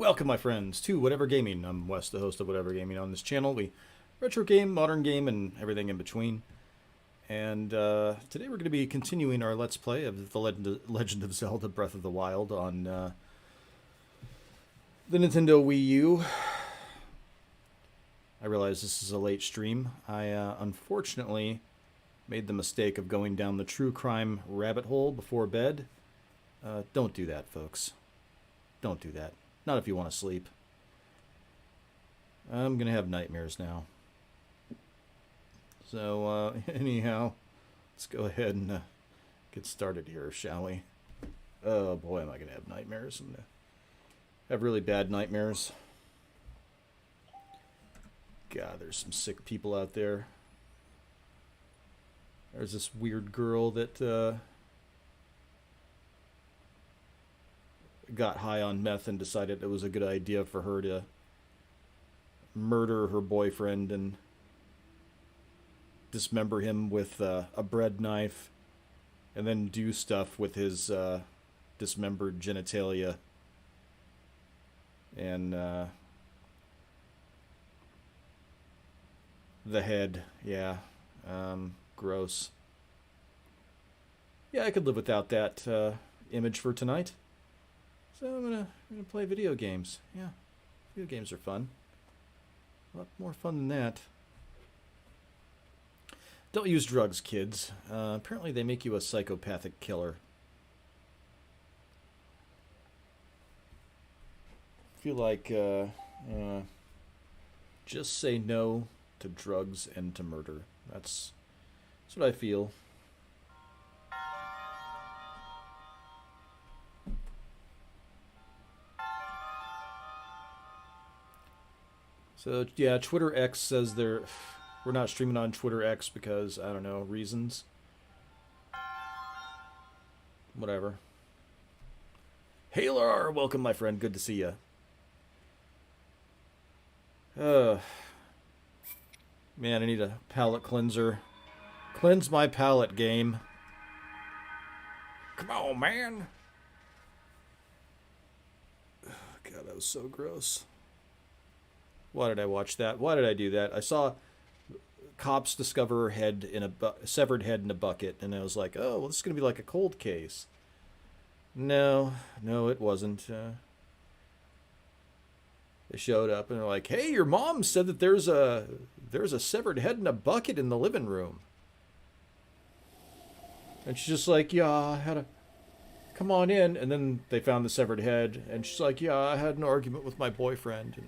Welcome, my friends, to Whatever Gaming. I'm Wes, the host of Whatever Gaming. On this channel, we retro game, modern game, and everything in between. And today we're going to be continuing our Let's Play of The Legend of Zelda Breath of the Wild on the Nintendo Wii U. I realize this is a late stream. I unfortunately made the mistake of going down the true crime rabbit hole before bed. Don't do that, folks. Don't do that. Not if you want to sleep. I'm going to have nightmares now. So, anyhow, let's go ahead and get started here, shall we? Oh boy, am I going to have nightmares. I'm going to have really bad nightmares. God, there's some sick people out there. There's this weird girl that got high on meth and decided it was a good idea for her to murder her boyfriend and dismember him with a bread knife and then do stuff with his dismembered genitalia. And the head, yeah, gross. Yeah, I could live without that image for tonight. So I'm gonna play video games. Yeah, video games are fun. A lot more fun than that. Don't use drugs, kids. Apparently they make you a psychopathic killer. I feel like just say no to drugs and to murder. That's what I feel. So yeah, Twitter X says we're not streaming on Twitter X because, I don't know, reasons. Whatever. Hey Lar, welcome my friend, good to see you. Man, I need a palate cleanser. Cleanse my palate, game. Come on, man. God, that was so gross. Why did I watch that? Why did I do that? I saw cops discover a head in a severed head in a bucket, and I was like, oh, well, this is going to be like a cold case. No, it wasn't. They showed up, and they're like, hey, your mom said that there's a severed head in a bucket in the living room. And she's just like, yeah, I had a... Come on in. And then they found the severed head, and she's like, yeah, I had an argument with my boyfriend, and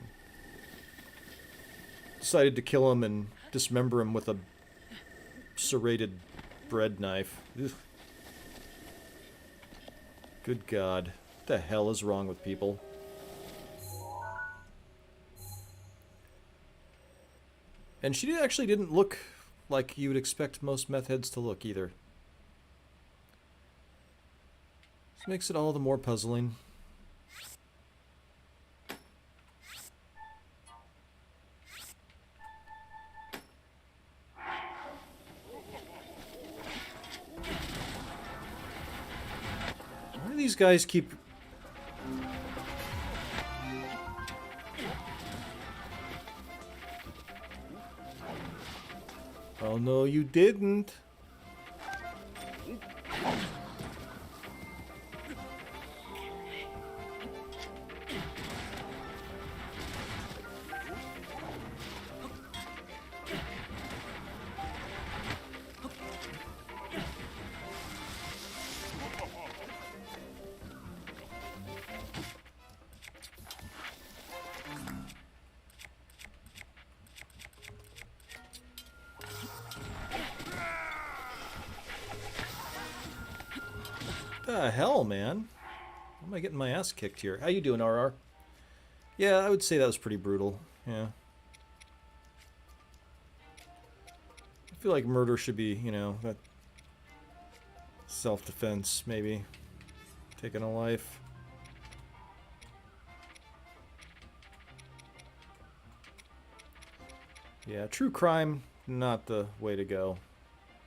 decided to kill him and dismember him with a serrated bread knife. Ugh. Good God. What the hell is wrong with people? And she actually didn't look like you would expect most meth heads to look either. This makes it all the more puzzling. These guys keep... Oh no, you didn't. The hell, man? Why am I getting my ass kicked here? How you doing, RR? Yeah, I would say that was pretty brutal. Yeah. I feel like murder should be, you know, that self-defense, maybe. Taking a life. Yeah, true crime, not the way to go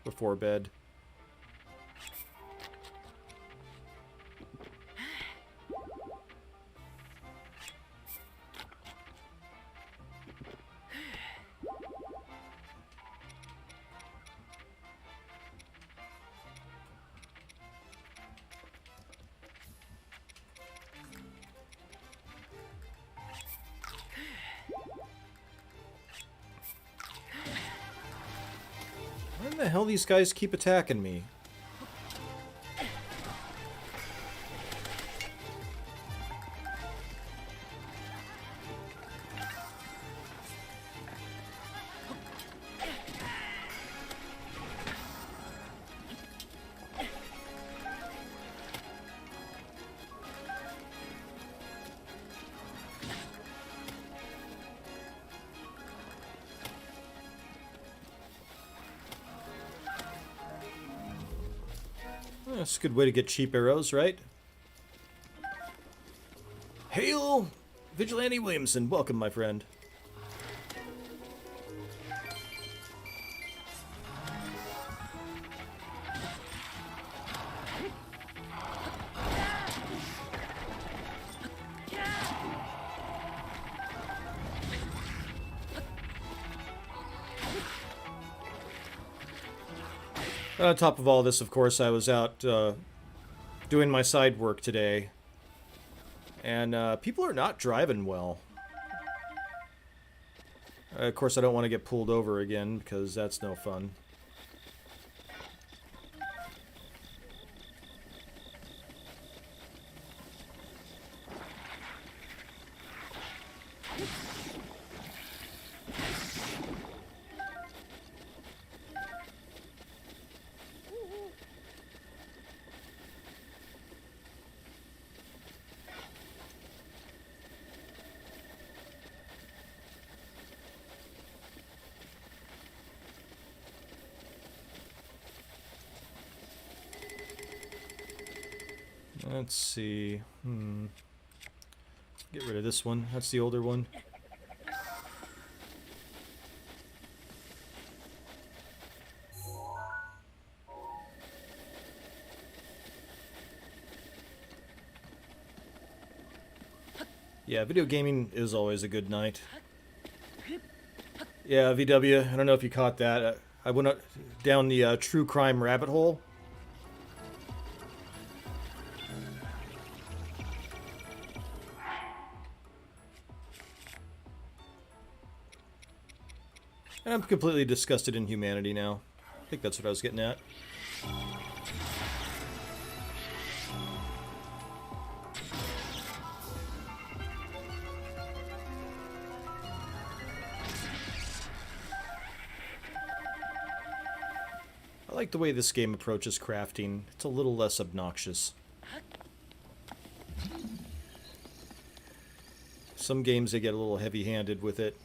before bed. hell these guys keep attacking me? That's a good way to get cheap arrows, right? Hail! Vigilante Williamson, welcome, my friend. On top of all this, of course, I was out doing my side work today, and people are not driving well. Of course, I don't want to get pulled over again, because that's no fun. Let's see. Get rid of this one. That's the older one. Yeah, video gaming is always a good night. Yeah, VW, I don't know if you caught that. I went down the true crime rabbit hole. And I'm completely disgusted in humanity now. I think that's what I was getting at. I like the way this game approaches crafting. It's a little less obnoxious. Some games they get a little heavy-handed with it.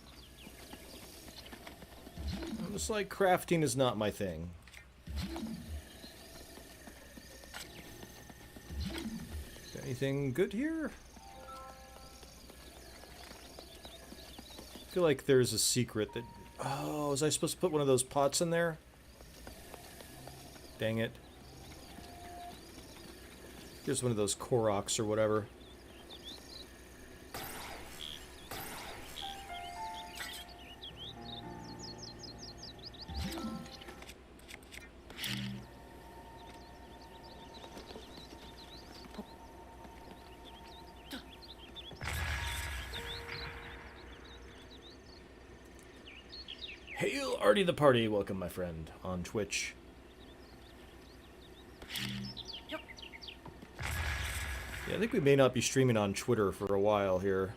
It's like crafting is not my thing. Anything good here? I feel like there's a secret that... Oh, was I supposed to put one of those pots in there? Dang it. Here's one of those Koroks or whatever. Hail Artie the Party, welcome my friend on Twitch. Yeah, I think we may not be streaming on Twitter for a while here.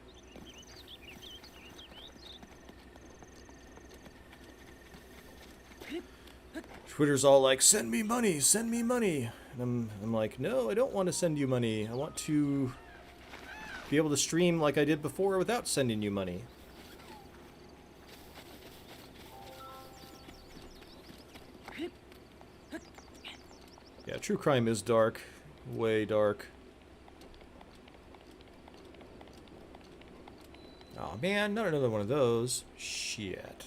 Twitter's all like, send me money, send me money. And I'm like, no, I don't want to send you money. I want to be able to stream like I did before without sending you money. Yeah, true crime is dark. Way dark. Oh man, not another one of those. Shit.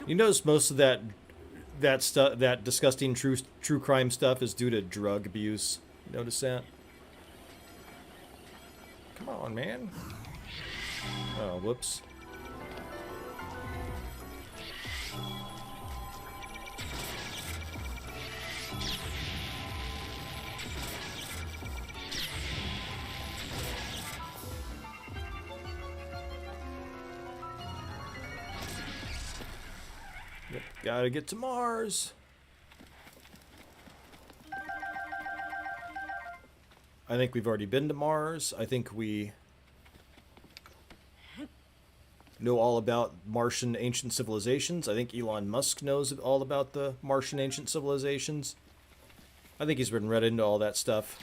You notice most of that stuff, that disgusting true crime stuff, is due to drug abuse. Notice that? Come on, man. Oh, whoops. Yep, gotta get to Mars. I think we've already been to Mars. I think we know all about Martian ancient civilizations. I think Elon Musk knows all about the Martian ancient civilizations. I think he's been read into all that stuff.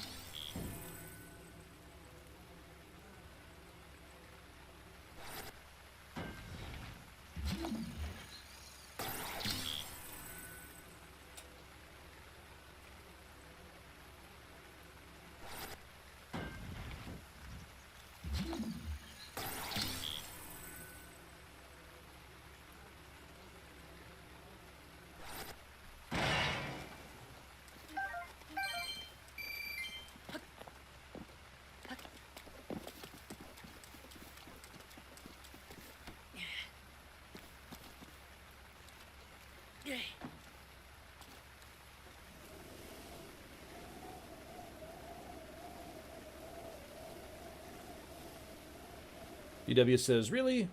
BW says, really?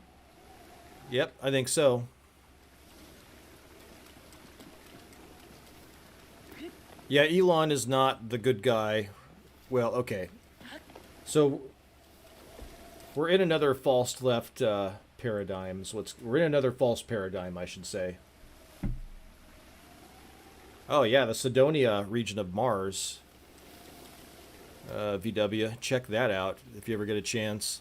Yep, I think so. Yeah, Elon is not the good guy. Well, okay. So, we're in another false left paradigm. So we're in another false paradigm, I should say. Oh, yeah, the Cydonia region of Mars. VW, check that out if you ever get a chance.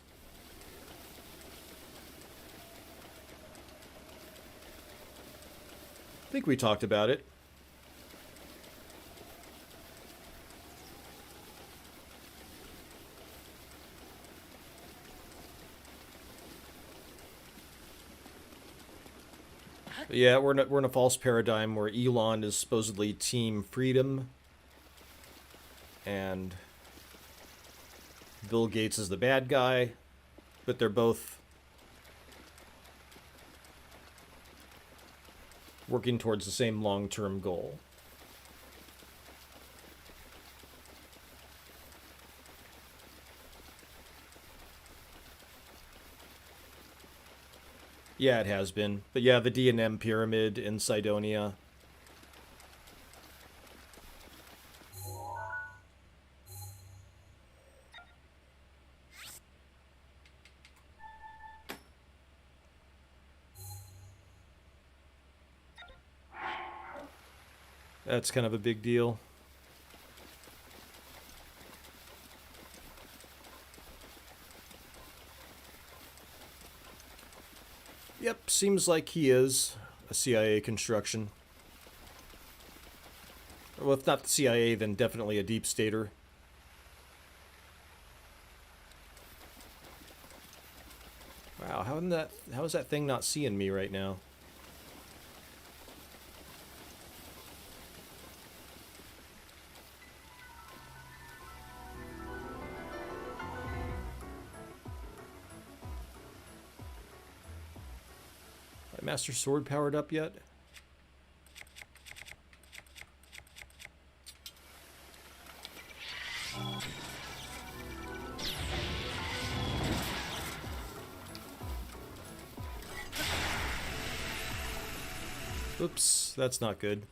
I think we talked about it. But yeah, we're in a false paradigm where Elon is supposedly Team Freedom, and Bill Gates is the bad guy, but they're both working towards the same long-term goal. Yeah, it has been. But yeah, the D&M pyramid in Cydonia. That's kind of a big deal. Yep, seems like he is a CIA construction. Well, if not the CIA, then definitely a deep stater. Wow, how is that thing not seeing me right now? My Master Sword powered up yet? Oops, that's not good.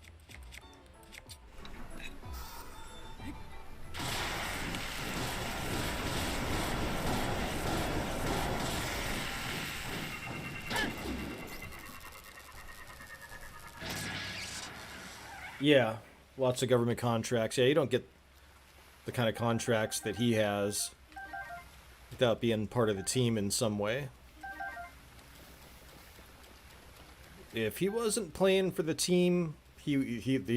Yeah, lots of government contracts. Yeah, you don't get the kind of contracts that he has without being part of the team in some way. If he wasn't playing for the team, he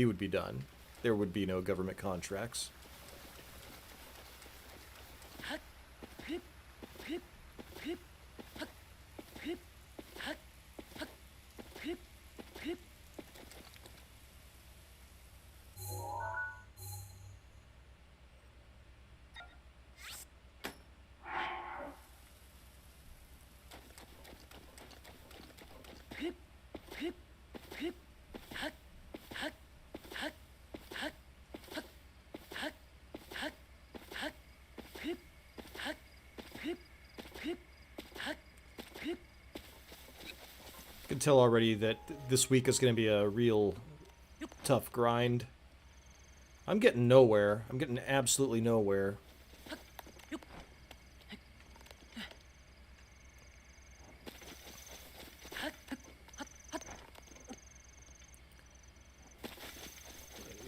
would be done. There would be no government contracts. tell already that this week is going to be a real tough grind. I'm getting nowhere. I'm getting absolutely nowhere.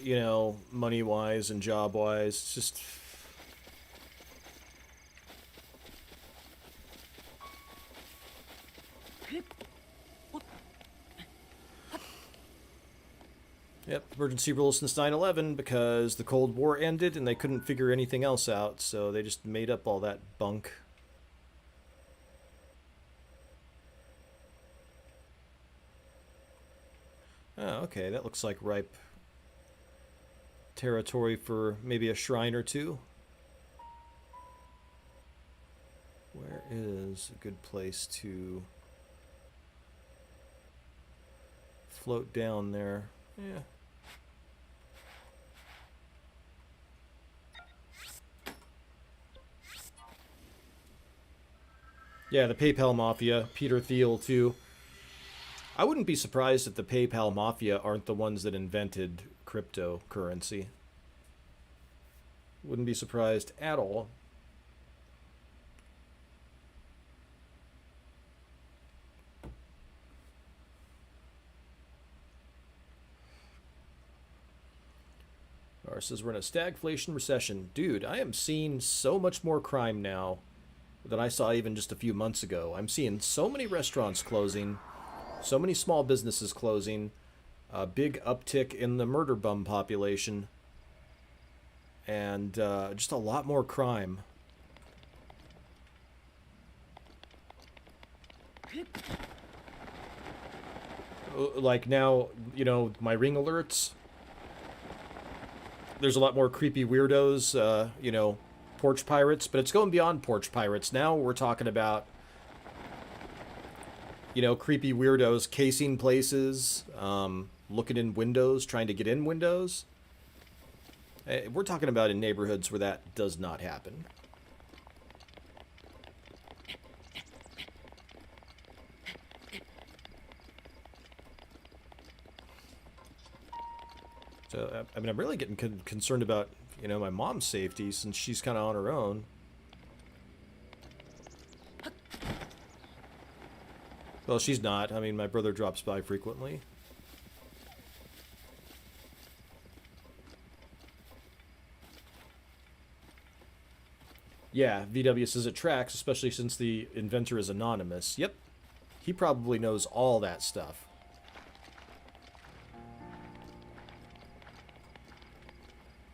You know, money-wise and job-wise, it's just... Yep, emergency rule since 9/11 because the Cold War ended and they couldn't figure anything else out, so they just made up all that bunk. Oh, okay, that looks like ripe territory for maybe a shrine or two. Where is a good place to float down there? Yeah. Yeah, the PayPal Mafia, Peter Thiel too. I wouldn't be surprised if the PayPal Mafia aren't the ones that invented cryptocurrency. Wouldn't be surprised at all. Or says we're in a stagflation recession. Dude, I am seeing so much more crime now than I saw even just a few months ago. I'm seeing so many restaurants closing, so many small businesses closing, a big uptick in the murder bum population, and just a lot more crime. Like now, you know, my Ring alerts. There's a lot more creepy weirdos, you know, porch pirates, but it's going beyond porch pirates. Now we're talking about, you know, creepy weirdos casing places, looking in windows, trying to get in windows. We're talking about in neighborhoods where that does not happen. So, I mean, I'm really getting concerned about, you know, my mom's safety since she's kind of on her own. Well, she's not. I mean, my brother drops by frequently. Yeah, VW says it tracks, especially since the inventor is anonymous. Yep. He probably knows all that stuff.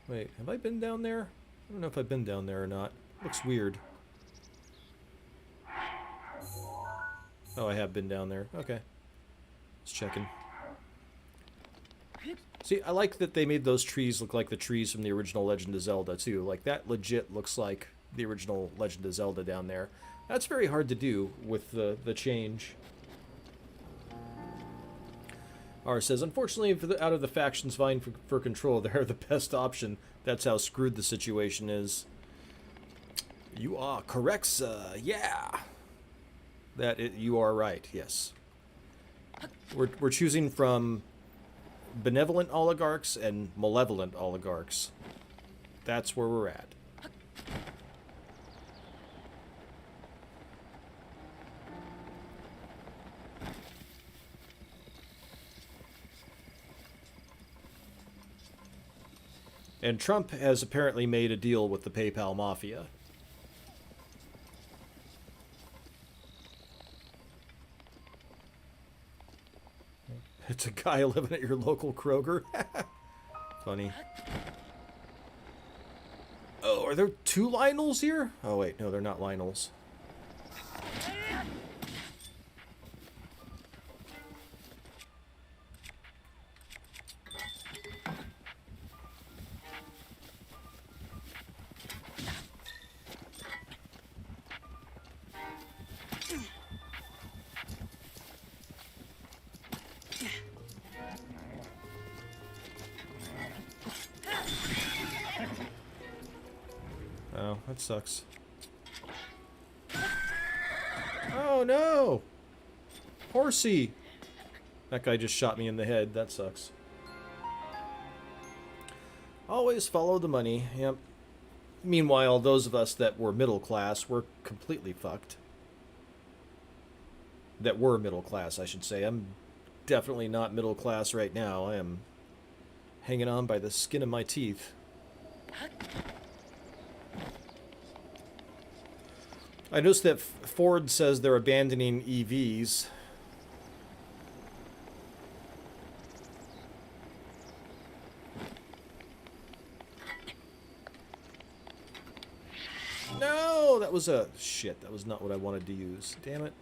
Wait, have I been down there? I don't know if I've been down there or not. Looks weird. Oh, I have been down there. Okay. Just checking. See, I like that they made those trees look like the trees from the original Legend of Zelda, too. Like, that legit looks like the original Legend of Zelda down there. That's very hard to do with the change. R says, unfortunately, out of the factions vying for control, they're the best option. That's how screwed the situation is. You are correct, sir. Yeah. You are right, yes. We're choosing from benevolent oligarchs and malevolent oligarchs. That's where we're at. And Trump has apparently made a deal with the PayPal Mafia. It's a guy living at your local Kroger. Funny. Oh, are there two Lionels here? Oh, wait, no, they're not Lionels. Oh, that sucks. Oh no! Horsey! That guy just shot me in the head. That sucks. Always follow the money. Yep. Meanwhile, those of us that were middle class were completely fucked. That were middle class, I should say. I'm definitely not middle class right now. I am hanging on by the skin of my teeth. I noticed that Ford says they're abandoning EVs. No, that was a... Shit, that was not what I wanted to use. Damn it.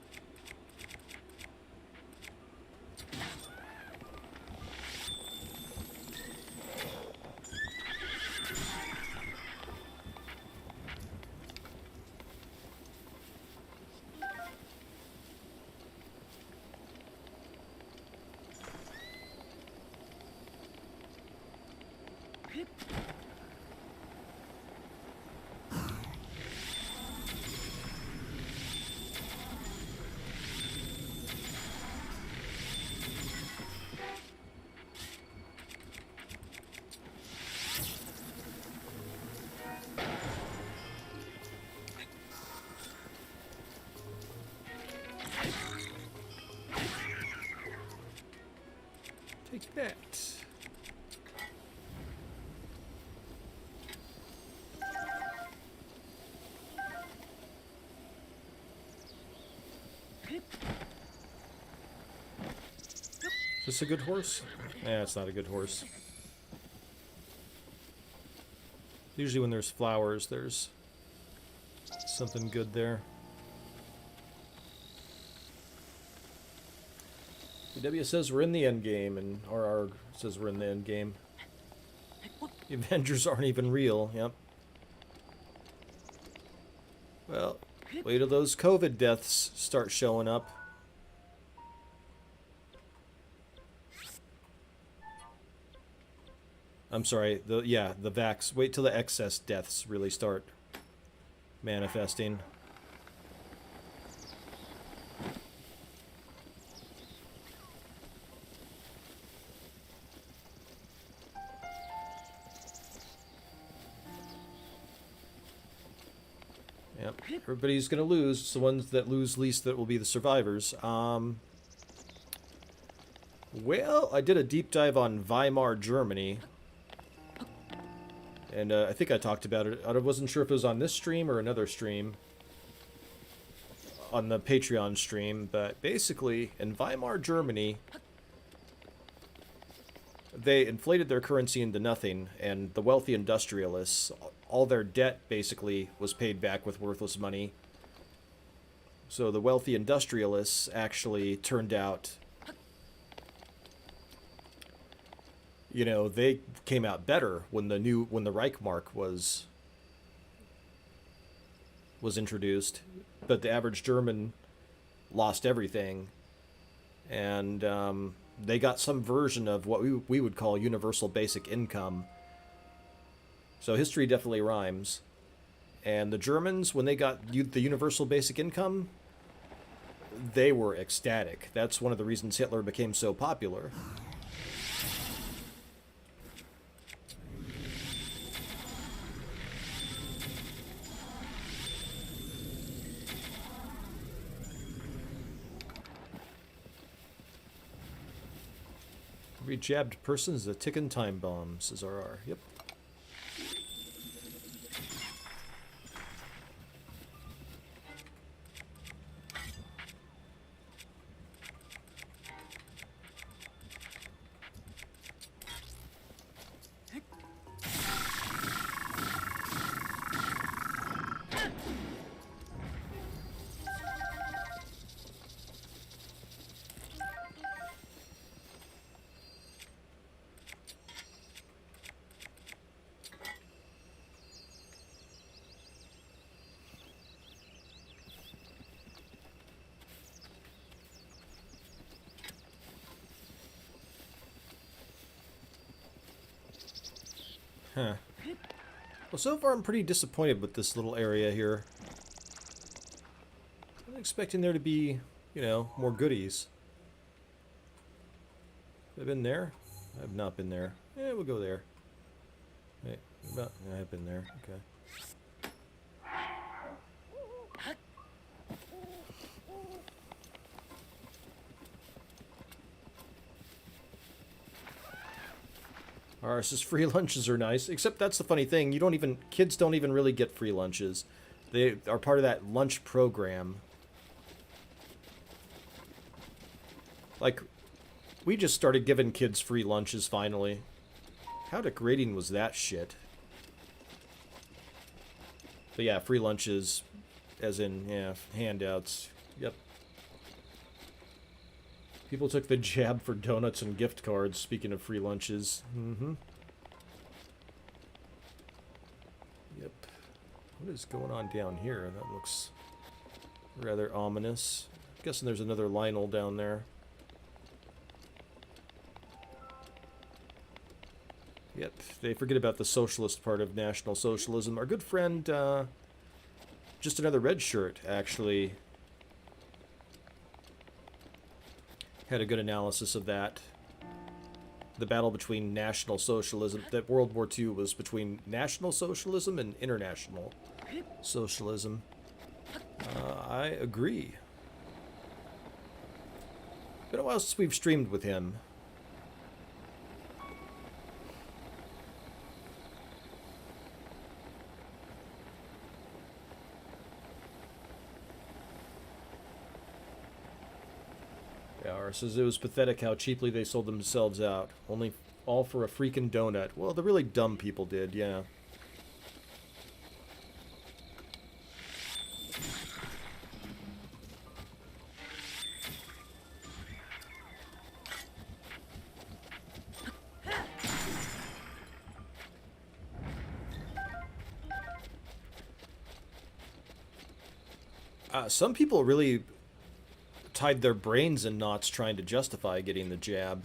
Take that. Is this a good horse? Yeah, it's not a good horse. Usually when there's flowers, there's something good there. BW says we're in the end game, and RR says we're in the end game. The Avengers aren't even real. Yep. Well, wait till those COVID deaths start showing up. I'm sorry. The vax. Wait till the excess deaths really start manifesting. Yep. Everybody's gonna lose. It's the ones that lose least that will be the survivors. Well, I did a deep dive on Weimar, Germany. And I think I talked about it. I wasn't sure if it was on this stream or another stream. On the Patreon stream. But basically, in Weimar, Germany, they inflated their currency into nothing. And the wealthy industrialists, all their debt basically was paid back with worthless money. So the wealthy industrialists actually turned out... You know, they came out better when the Reichmark was introduced, but the average German lost everything, and they got some version of what we would call universal basic income. So history definitely rhymes. And the Germans, when they got the universal basic income, they were ecstatic. That's one of the reasons Hitler became so popular. Every jabbed person is a ticking time bomb, says RR. Yep. Huh. Well, so far I'm pretty disappointed with this little area here. I'm expecting there to be, you know, more goodies. Have I been there? I have not been there. Yeah, we'll go there. Wait, I've been there. Okay. Says free lunches are nice, except that's the funny thing. Kids don't even really get free lunches. They are part of that lunch program. Like, we just started giving kids free lunches finally. How degrading was that shit? But yeah, free lunches, as in, yeah, handouts. Yep. People took the jab for donuts and gift cards, speaking of free lunches. Mm-hmm. Yep. What is going on down here? That looks rather ominous. I'm guessing there's another Lionel down there. Yep, they forget about the socialist part of National Socialism. Our good friend, just another red shirt, actually, had a good analysis of that. The battle between National Socialism, that World War II was between National Socialism and International Socialism. I agree. Been a while since we've streamed with him. Says it was pathetic how cheaply they sold themselves out. Only all for a freaking donut. Well, the really dumb people did, yeah. Some people really tied their brains in knots trying to justify getting the jab.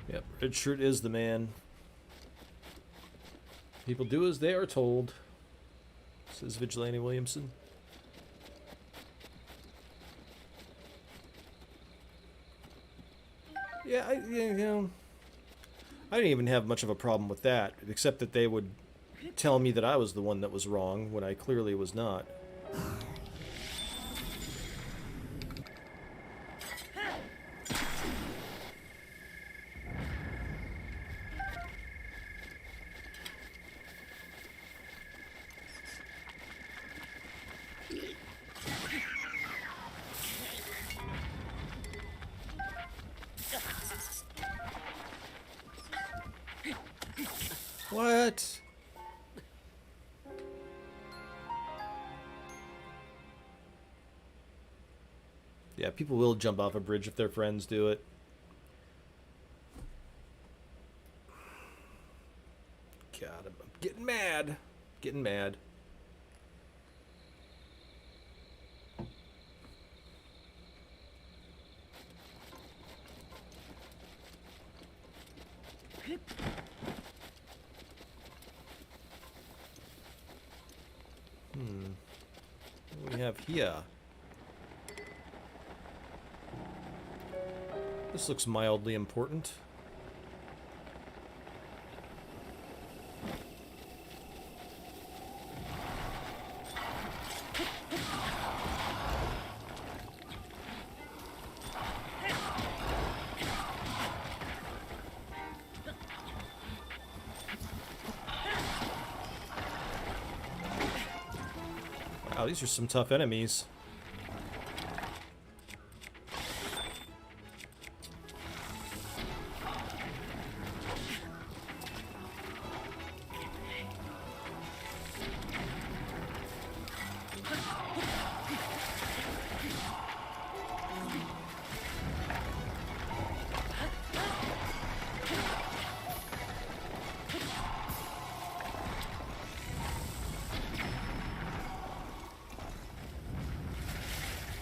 Yep, red shirt is the man. People do as they are told, says Vigilante Williamson. Yeah, I didn't even have much of a problem with that, except that they would tell me that I was the one that was wrong when I clearly was not. What? Yeah, people will jump off a bridge if their friends do it. God, I'm getting mad. Getting mad. What do we have here? This looks mildly important. Wow, these are some tough enemies.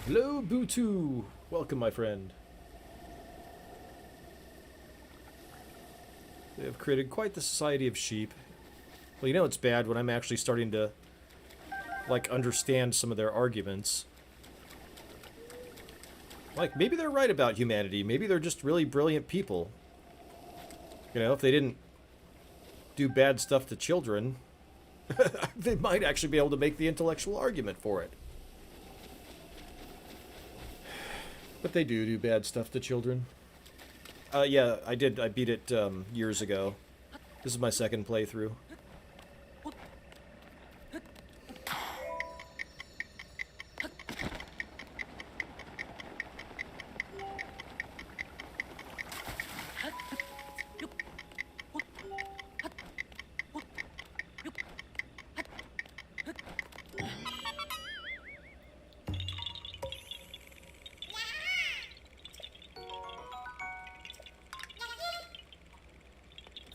Hello, Butu. Welcome, my friend. They have created quite the society of sheep. Well, you know it's bad when I'm actually starting to, like, understand some of their arguments. Like, maybe they're right about humanity. Maybe they're just really brilliant people. You know, if they didn't do bad stuff to children, they might actually be able to make the intellectual argument for it. But they do bad stuff to children. Yeah, I did. I beat it years ago. This is my second playthrough.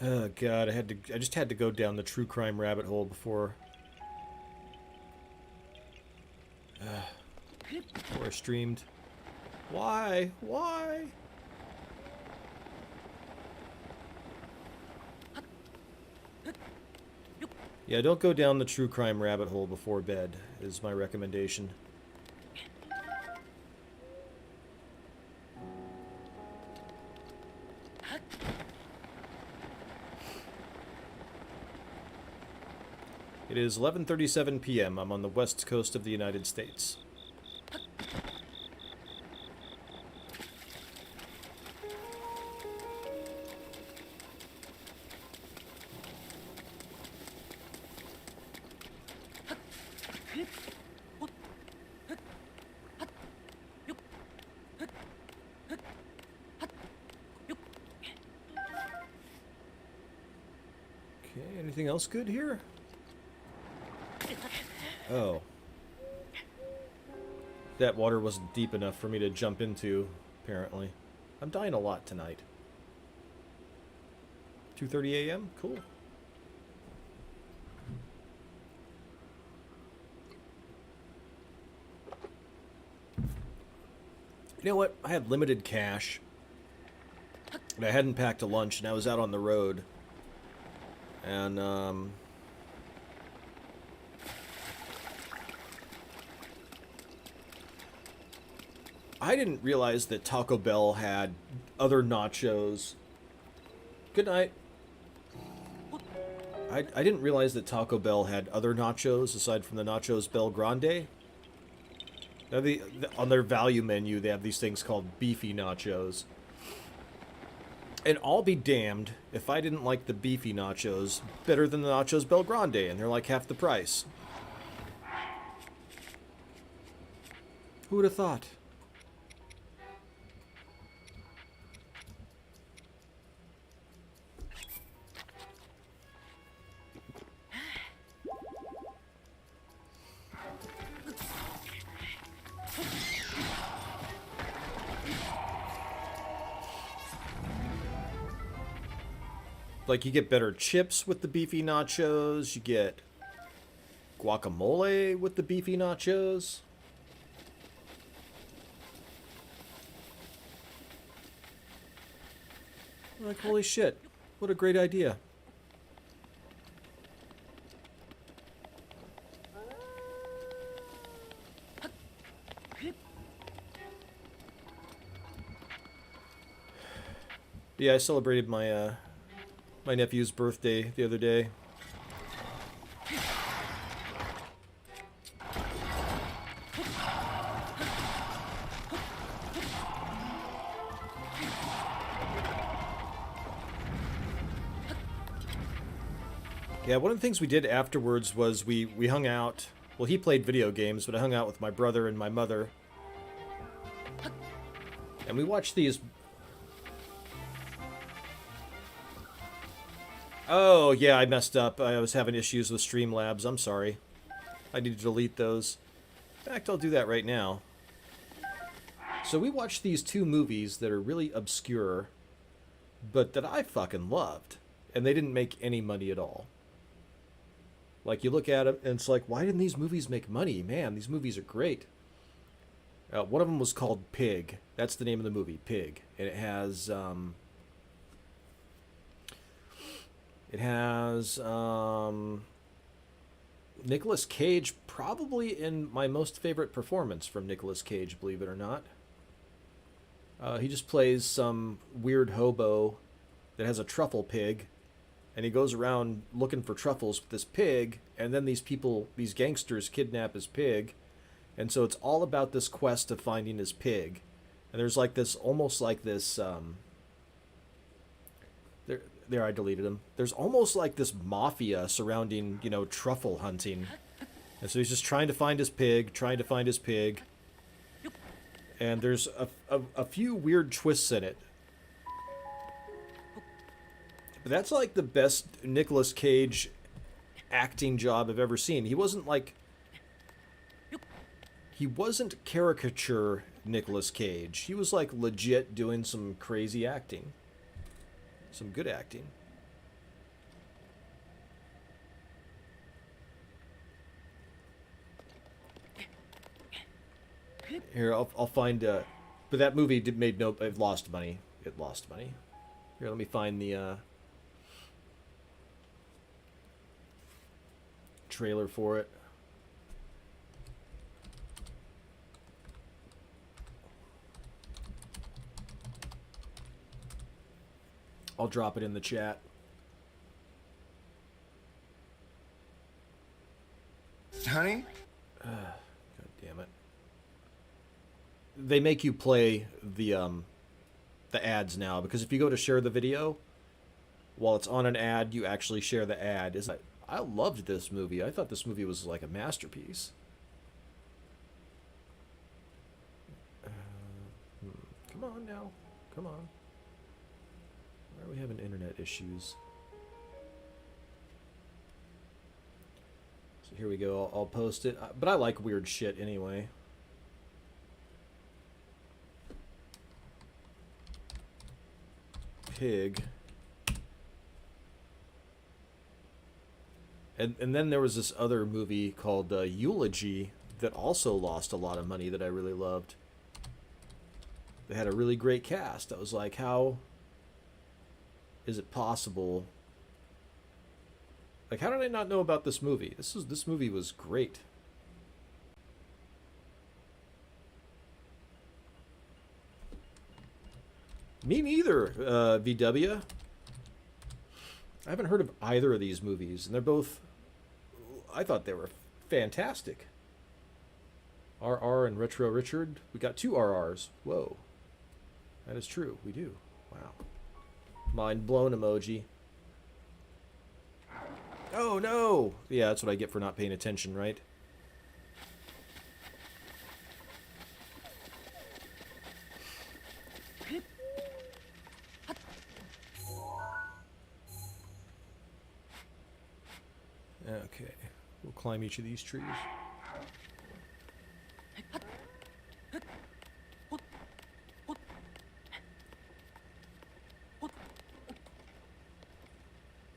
Oh god, I just had to go down the true crime rabbit hole before I streamed. Why? Why? Yeah, don't go down the true crime rabbit hole before bed, is my recommendation. It is 11:37 p.m. I'm on the west coast of the United States. Okay, anything else good here? Oh. That water wasn't deep enough for me to jump into, apparently. I'm dying a lot tonight. 2:30 a.m.? Cool. You know what? I had limited cash. And I hadn't packed a lunch, and I was out on the road. And, I didn't realize that Taco Bell had other nachos. Good night. I didn't realize that Taco Bell had other nachos aside from the Nachos Bel Grande. On their value menu, they have these things called beefy nachos. And I'll be damned if I didn't like the beefy nachos better than the Nachos Bel Grande, and they're like half the price. Who would have thought? Like, you get better chips with the beefy nachos, you get guacamole with the beefy nachos. Like, holy shit, what a great idea. Yeah, I celebrated my my nephew's birthday the other day. Yeah, one of the things we did afterwards was we hung out. Well, he played video games, but I hung out with my brother and my mother. And we watched these... Oh, yeah, I messed up. I was having issues with Streamlabs. I'm sorry. I need to delete those. In fact, I'll do that right now. So we watched these two movies that are really obscure, but that I fucking loved. And they didn't make any money at all. Like, you look at them, and it's like, why didn't these movies make money? Man, these movies are great. One of them was called Pig. That's the name of the movie, Pig, and it has Nicolas Cage, probably in my most favorite performance from Nicolas Cage, believe it or not. He just plays some weird hobo that has a truffle pig, and he goes around looking for truffles with this pig, and then these gangsters kidnap his pig, and so it's all about this quest of finding his pig. And there's like this, almost like this, there I deleted him. There's almost like this mafia surrounding, truffle hunting. And so he's just trying to find his pig, and there's a few weird twists in it. But that's like the best Nicolas Cage acting job I've ever seen. He wasn't caricature Nicolas Cage. He was like legit doing some crazy acting. Some good acting. Here, I'll find. But that movie it lost money. It lost money. Here, let me find the trailer for it. I'll drop it in the chat. Honey? God damn it. They make you play the ads now, because if you go to share the video, while it's on an ad, you actually share the ad. I loved this movie. I thought this movie was like a masterpiece. Come on now. Come on. Why are we having internet issues? So here we go. I'll post it. But I like weird shit anyway. Pig. And then there was this other movie called Eulogy that also lost a lot of money that I really loved. They had a really great cast. I was like, how is it possible? Like, how did I not know about this movie? This movie was great. Me neither, VW. I haven't heard of either of these movies, and they're both... I thought they were fantastic. RR and Retro Richard. We got 2 RRs. Whoa. That is true. We do. Wow. Mind blown emoji. Oh, no! Yeah, that's what I get for not paying attention, right? Okay. We'll climb each of these trees.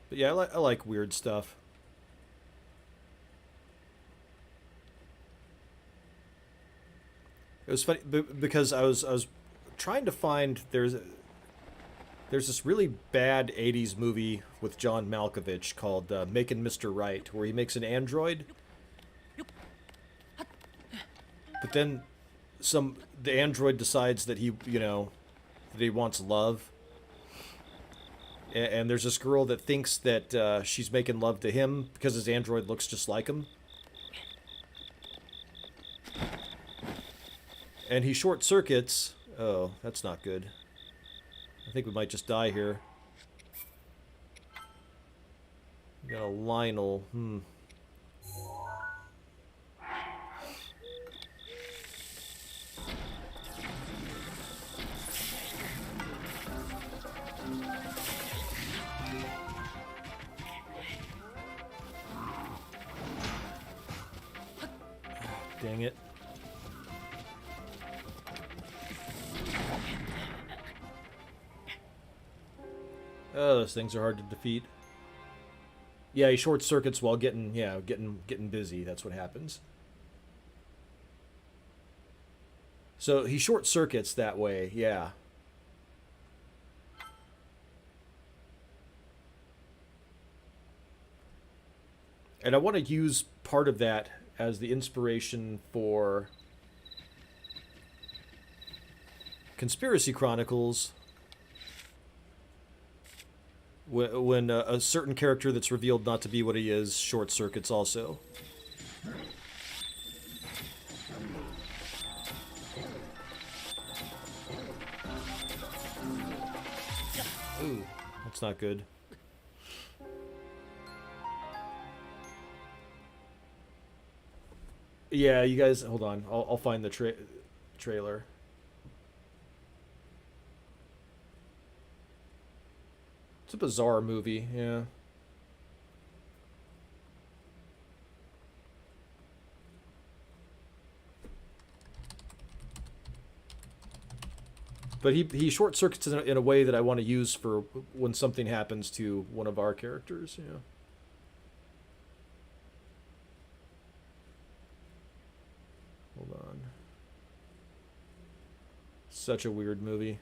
But yeah, I like weird stuff. It was funny because I was trying to find there's this really bad 80s movie with John Malkovich called Making Mr. Right, where he makes an android. But then the android decides that that he wants love. And there's this girl that thinks that she's making love to him because his android looks just like him. And he short circuits. Oh, that's not good. I think we might just die here. We got a Lionel. Dang it. Oh, those things are hard to defeat. Yeah, he short circuits while getting busy. That's what happens. So he short circuits that way, yeah. And I want to use part of that as the inspiration for Conspiracy Chronicles, when a certain character that's revealed not to be what he is short circuits also. Ooh, that's not good. Yeah, you guys, hold on. I'll find the trailer. It's a bizarre movie, yeah. But he short circuits in a way that I want to use for when something happens to one of our characters, yeah. Hold on. Such a weird movie.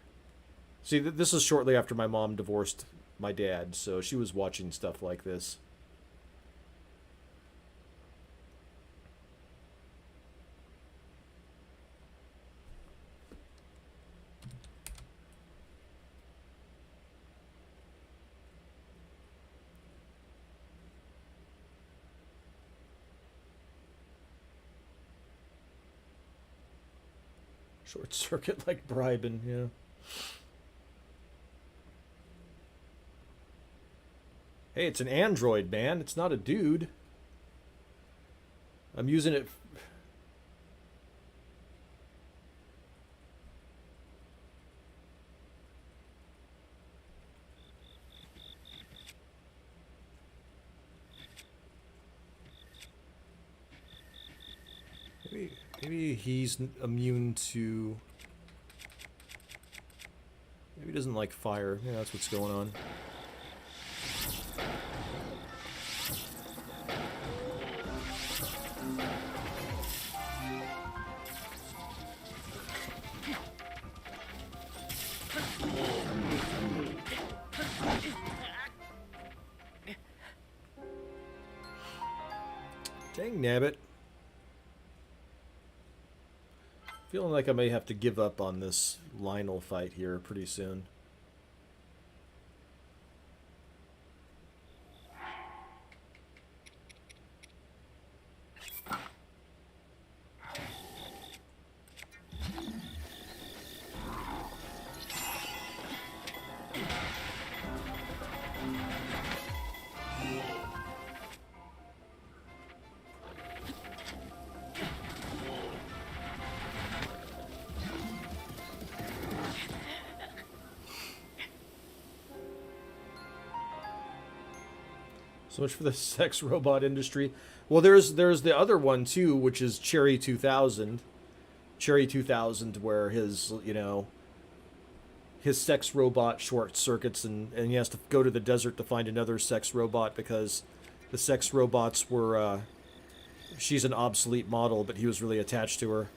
See, this is shortly after my mom divorced my dad, so she was watching stuff like this. Short circuit like bribing, yeah. Hey, it's an android, man. It's not a dude. I'm using it. Maybe he's immune to. Maybe he doesn't like fire. Yeah, that's what's going on. Dang nabbit. Feeling like I may have to give up on this Lionel fight here pretty soon. So much for the sex robot industry. Well, there's the other one too, which is Cherry 2000. Cherry 2000, where his his sex robot short circuits and he has to go to the desert to find another sex robot because the sex robots were she's an obsolete model, but he was really attached to her.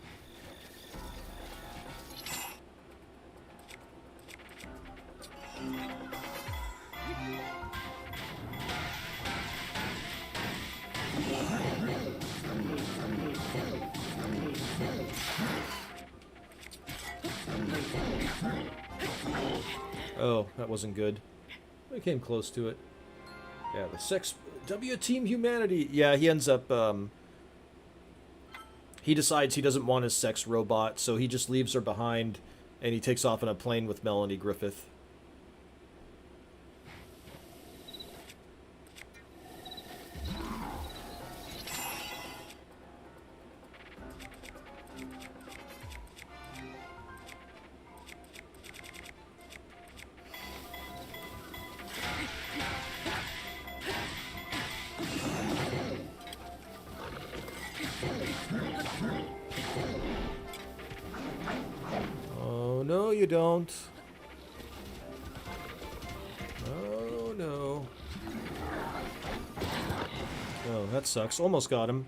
Oh, that wasn't good. I came close to it. Yeah, the sex... Team Humanity! Yeah, he ends up... he decides he doesn't want his sex robot, so he just leaves her behind, and he takes off in a plane with Melanie Griffith. No, you don't. Oh, no. Oh, that sucks. Almost got him.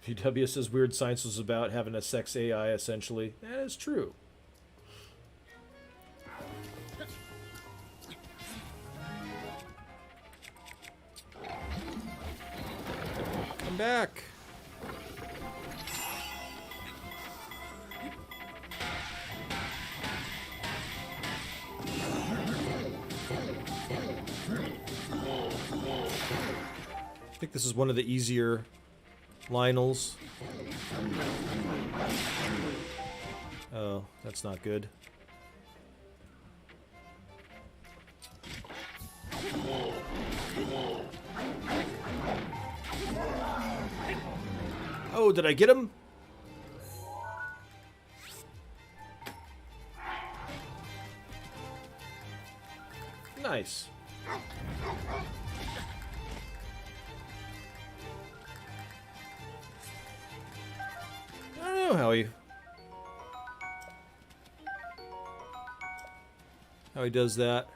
PW says Weird Science was about having a sex AI, essentially. That is true. Come back. I think this is one of the easier Lionels. Oh, that's not good. Oh, did I get him? Nice. I don't know how he does that.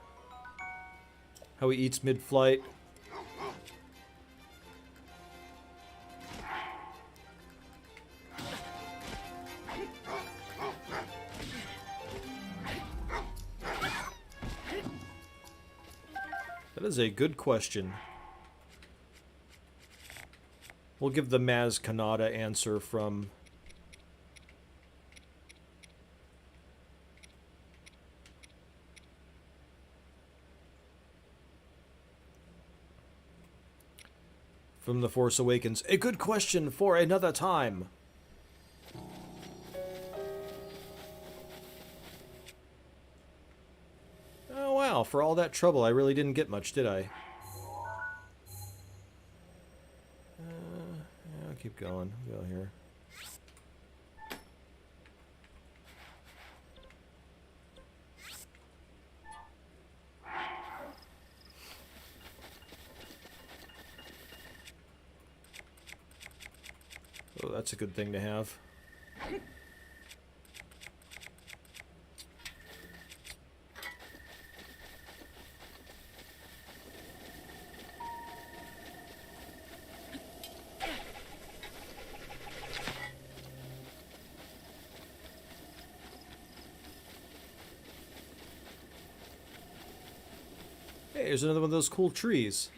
How he eats mid-flight. That is a good question. We'll give the Maz Kanata answer from The Force Awakens. A good question for another time. Oh wow, for all that trouble, I really didn't get much, did I? I'll keep going. Go here. Oh, that's a good thing to have. Hey, there's another one of those cool trees.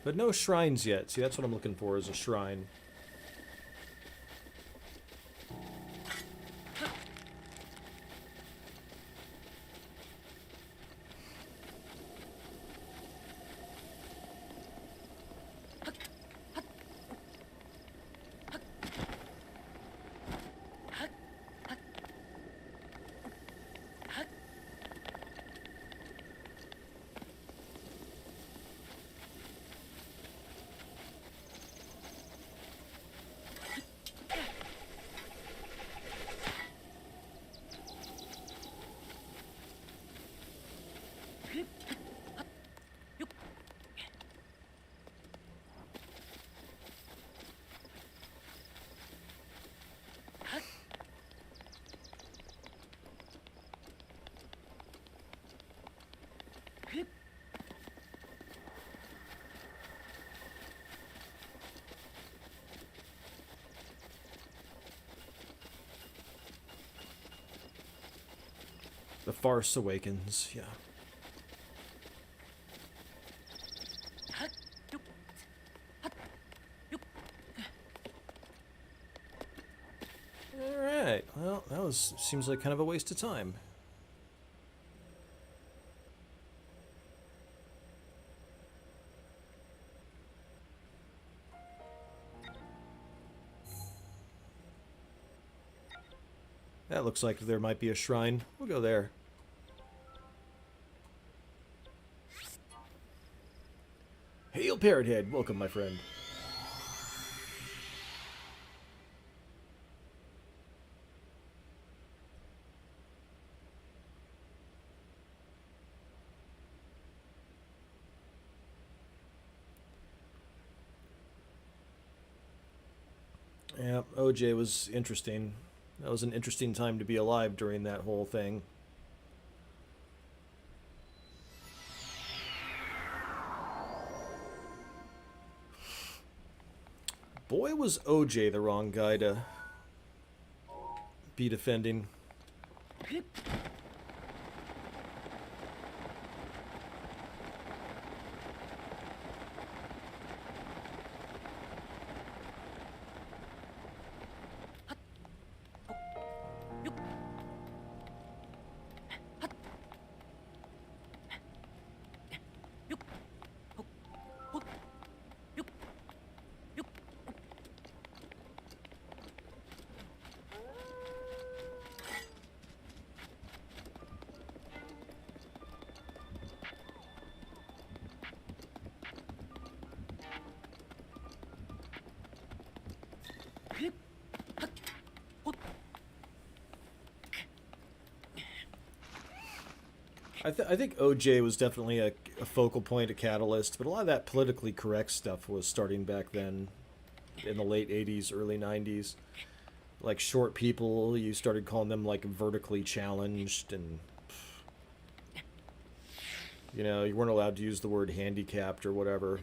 But no shrines yet. See, that's what I'm looking for, is a shrine. The Farce Awakens, yeah. Alright, well, seems like kind of a waste of time. That looks like there might be a shrine. We'll go there. Hail Parrothead, welcome my friend. Yeah, OJ was interesting. That was an interesting time to be alive during that whole thing. Boy, was OJ the wrong guy to be defending. I think OJ was definitely a focal point, a catalyst, but a lot of that politically correct stuff was starting back then in the late 80s, early 90s. Like short people, you started calling them like vertically challenged, and you weren't allowed to use the word handicapped or whatever.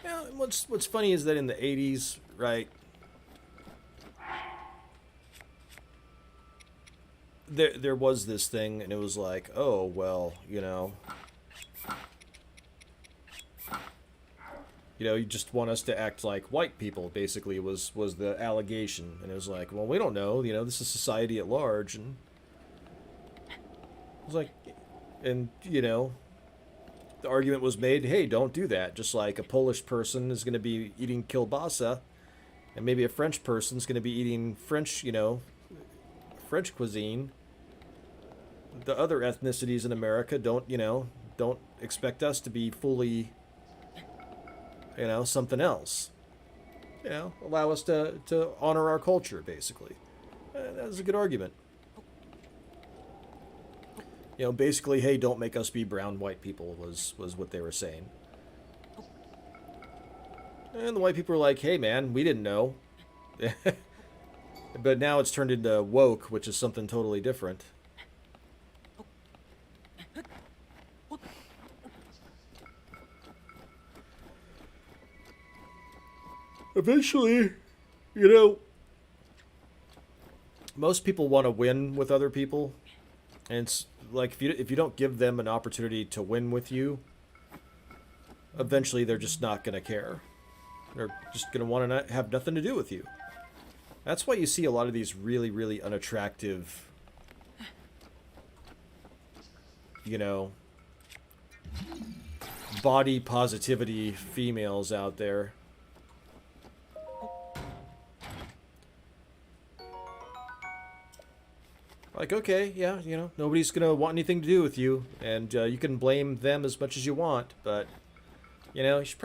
Yeah, what's funny is that in the 80s, right, there was this thing, and it was like, oh well, you just want us to act like white people, basically, was the allegation. And it was like, well, we don't know, this is society at large. And it was like, and the argument was made, hey, don't do that. Just like a Polish person is going to be eating kielbasa, and maybe a French person's going to be eating French cuisine. The other ethnicities in America don't expect us to be fully, something else. Allow us to honor our culture, basically. That was a good argument. Basically, hey, don't make us be brown white people was what they were saying. And the white people were like, hey, man, we didn't know. But now it's turned into woke, which is something totally different. Eventually, most people want to win with other people. And it's like if you don't give them an opportunity to win with you, eventually they're just not going to care. They're just going to want to have nothing to do with you. That's why you see a lot of these really, really unattractive, body positivity females out there. Like, okay, yeah, nobody's going to want anything to do with you, and you can blame them as much as you want, but, you should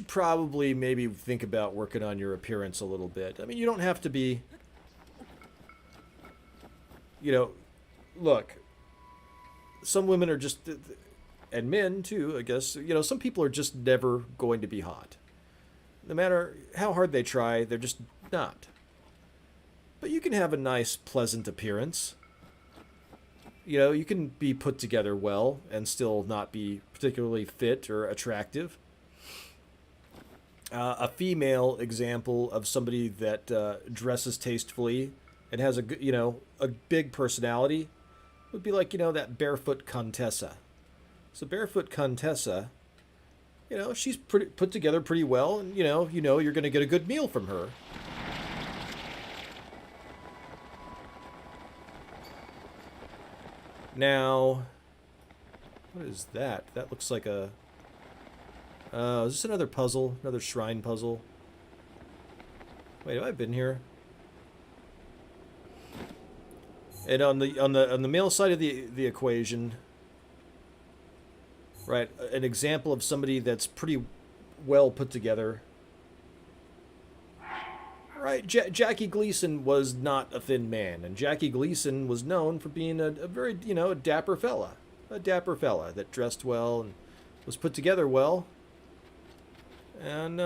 probably maybe think about working on your appearance a little bit. I mean, you don't have to be, look, some women are just, and men too, I guess, some people are just never going to be hot. No matter how hard they try, they're just not. But you can have a nice, pleasant appearance. You can be put together well and still not be particularly fit or attractive. A female example of somebody that dresses tastefully and has a big personality would be like, that barefoot Contessa. So barefoot Contessa, she's put together pretty well, and you're going to get a good meal from her. Now, what is that? That looks like a... is this another puzzle? Another shrine puzzle? Wait, have I been here? And on the male side of the equation, right, an example of somebody that's pretty well put together. Right, Jackie Gleason was not a thin man, and Jackie Gleason was known for being a very, a dapper fella. A dapper fella that dressed well and was put together well. And,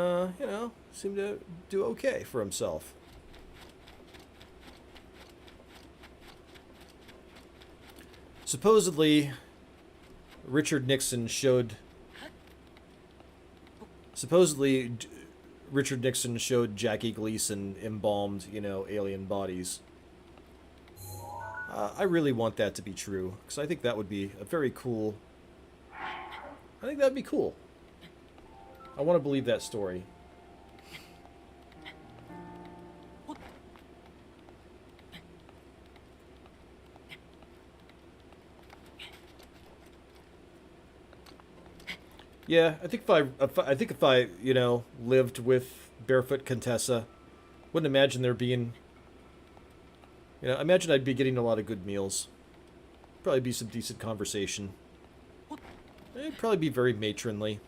seemed to do okay for himself. Supposedly, Richard Nixon showed. Supposedly, Richard Nixon showed Jackie Gleason embalmed, alien bodies. I really want that to be true because I think that would be a very cool. I think that'd be cool. I want to believe that story. Yeah, I think if I lived with Barefoot Contessa, wouldn't imagine there being. I imagine I'd be getting a lot of good meals. Probably be some decent conversation. It'd probably be very matronly.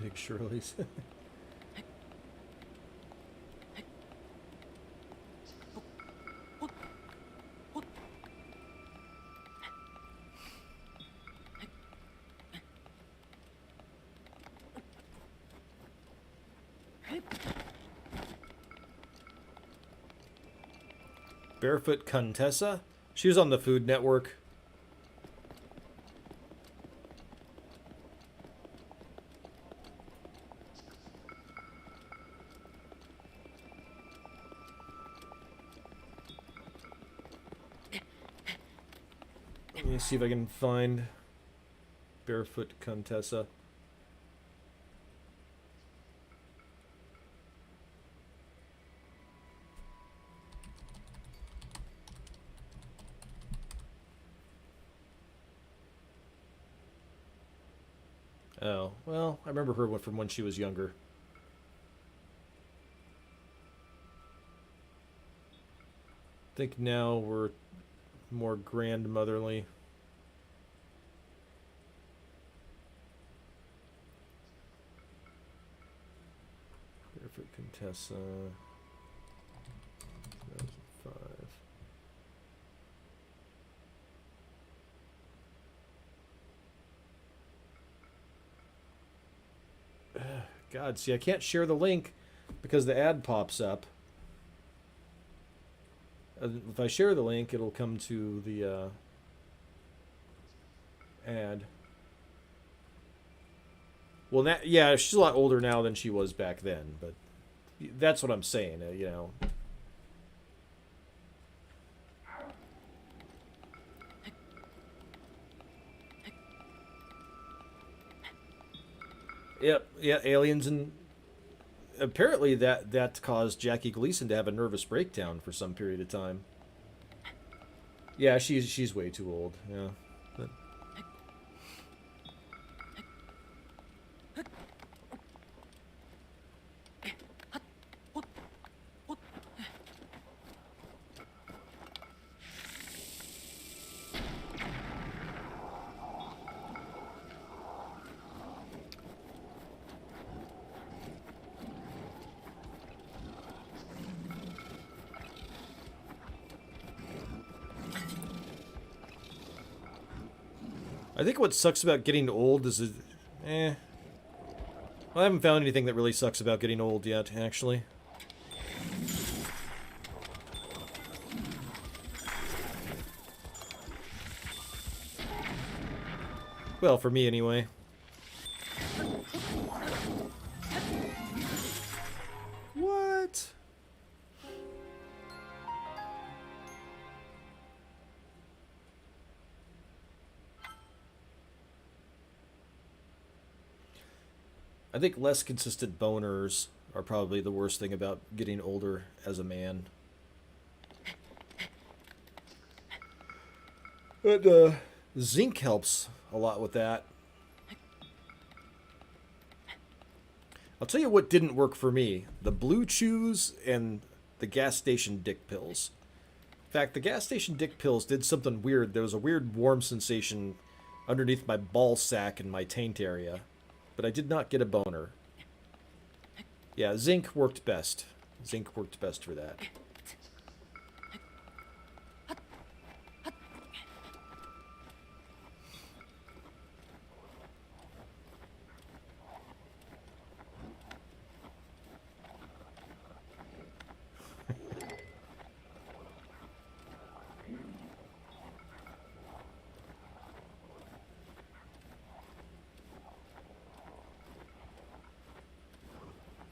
Big Shirley's. Barefoot Contessa? She was on the Food Network. Let me see if I can find Barefoot Contessa. Oh, well, I remember her from when she was younger. I think now we're more grandmotherly. Barefoot Contessa. 2005. God, see, I can't share the link because the ad pops up. If I share the link, it'll come to the ad. Well, yeah, she's a lot older now than she was back then, but that's what I'm saying, Yep, yeah, aliens, and apparently that caused Jackie Gleason to have a nervous breakdown for some period of time. Yeah, she's way too old. Yeah. But I think what sucks about getting old is well, I haven't found anything that really sucks about getting old yet, actually. Well, for me anyway. What? I think less consistent boners are probably the worst thing about getting older as a man. But zinc helps a lot with that. I'll tell you what didn't work for me. The Blue Chews and the gas station dick pills. In fact, the gas station dick pills did something weird. There was a weird warm sensation underneath my ball sack and my taint area. But I did not get a boner. Yeah, zinc worked best. Zinc worked best for that.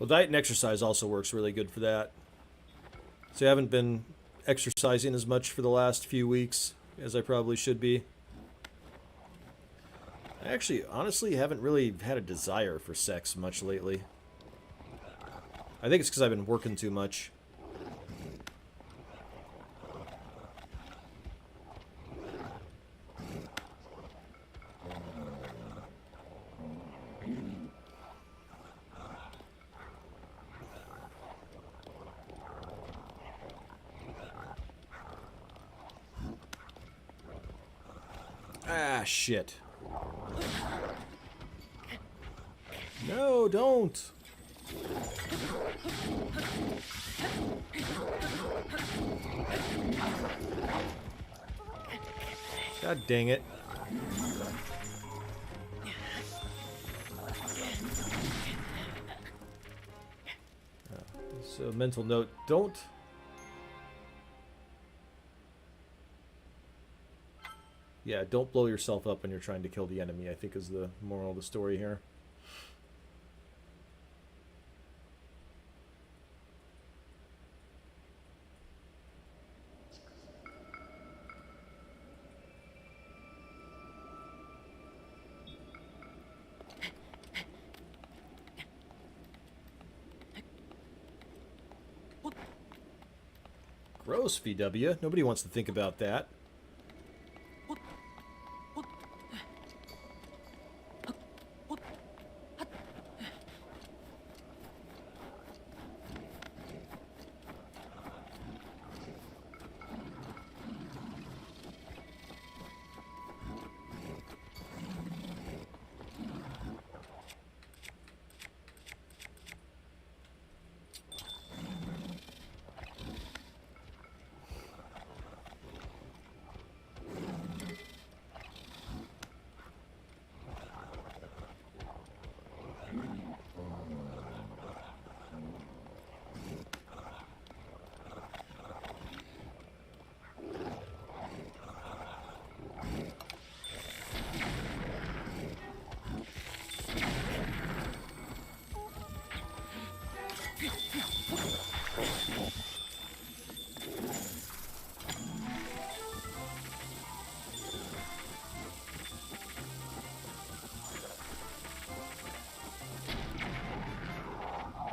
Well, diet and exercise also works really good for that. So I haven't been exercising as much for the last few weeks as I probably should be. I actually, honestly, haven't really had a desire for sex much lately. I think it's because I've been working too much. Ah, shit. No, don't. God dang it. So, mental note, don't... Yeah, don't blow yourself up when you're trying to kill the enemy, I think is the moral of the story here. Gross, VW. Nobody wants to think about that.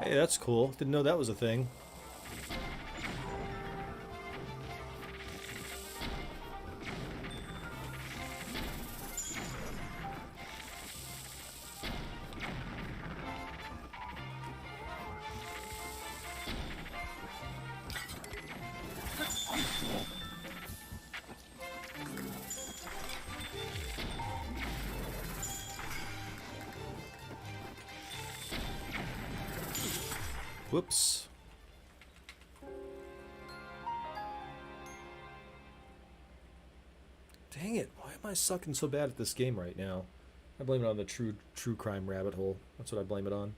Hey, that's cool. Didn't know that was a thing. Whoops. Dang it, why am I sucking so bad at this game right now? I blame it on the true crime rabbit hole. That's what I blame it on.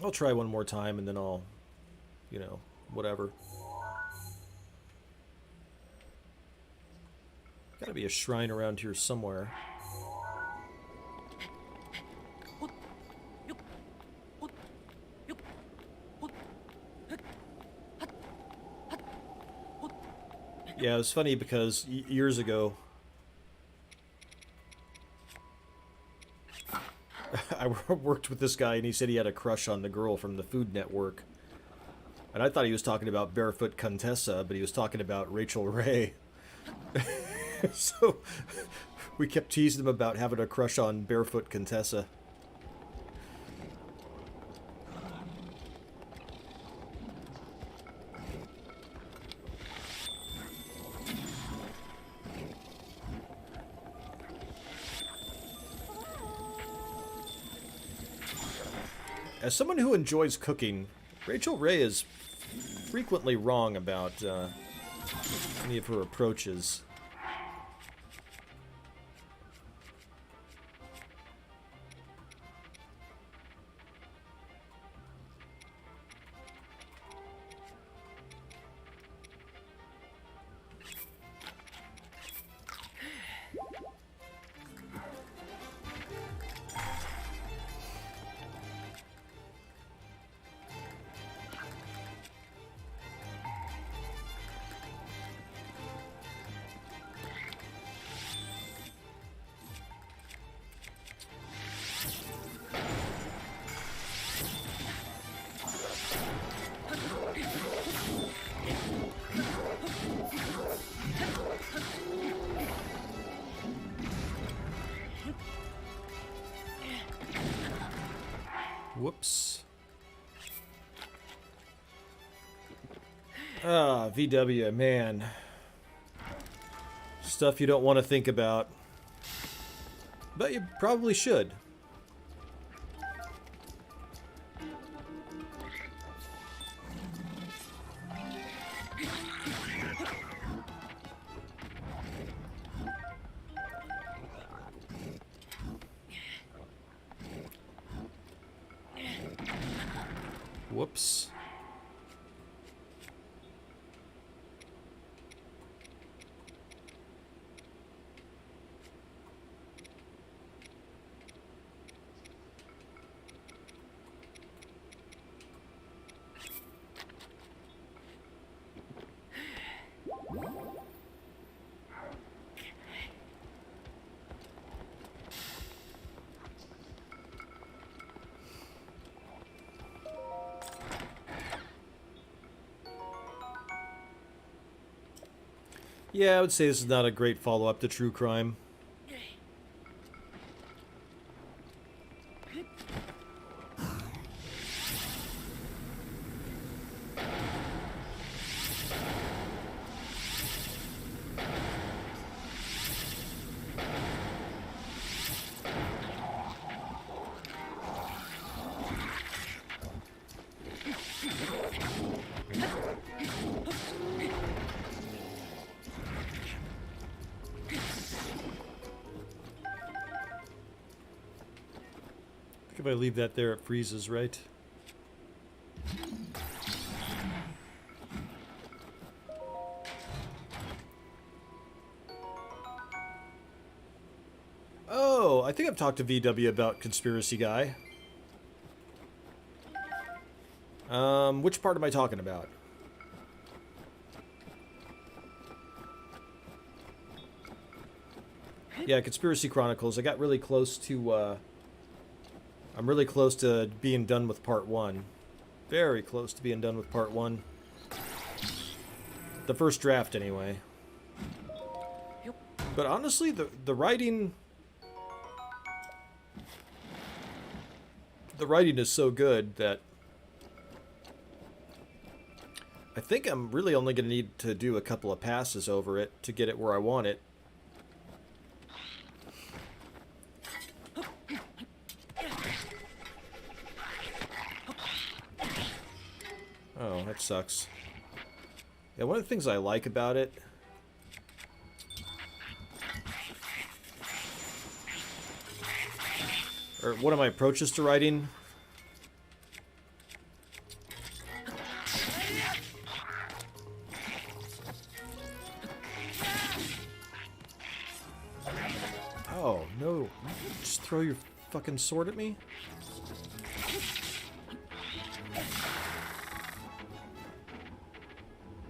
I'll try one more time and then I'll, you know, whatever. Gotta be a shrine around here somewhere. Yeah, it was funny because years ago, I worked with this guy and he said he had a crush on the girl from the Food Network. And I thought he was talking about Barefoot Contessa, but he was talking about Rachel Ray. So we kept teasing him about having a crush on Barefoot Contessa. As someone who enjoys cooking, Rachel Ray is frequently wrong about any of her approaches. Whoops. Ah, VW, man. Stuff you don't want to think about. But you probably should. Whoops. Yeah, I would say this is not a great follow-up to True Crime. If I leave that there, it freezes, right? Oh, I think I've talked to VW about Conspiracy Guy. Which part am I talking about? Yeah, Conspiracy Chronicles. I got really close to, I'm really close to being done with part 1. Very close to being done with part 1. The first draft, anyway. But honestly, the writing... The writing is so good that... I think I'm really only going to need to do a couple of passes over it to get it where I want it. Oh, that sucks. Yeah, one of the things I like about it... Or one of my approaches to writing... Oh, no. Just throw your fucking sword at me?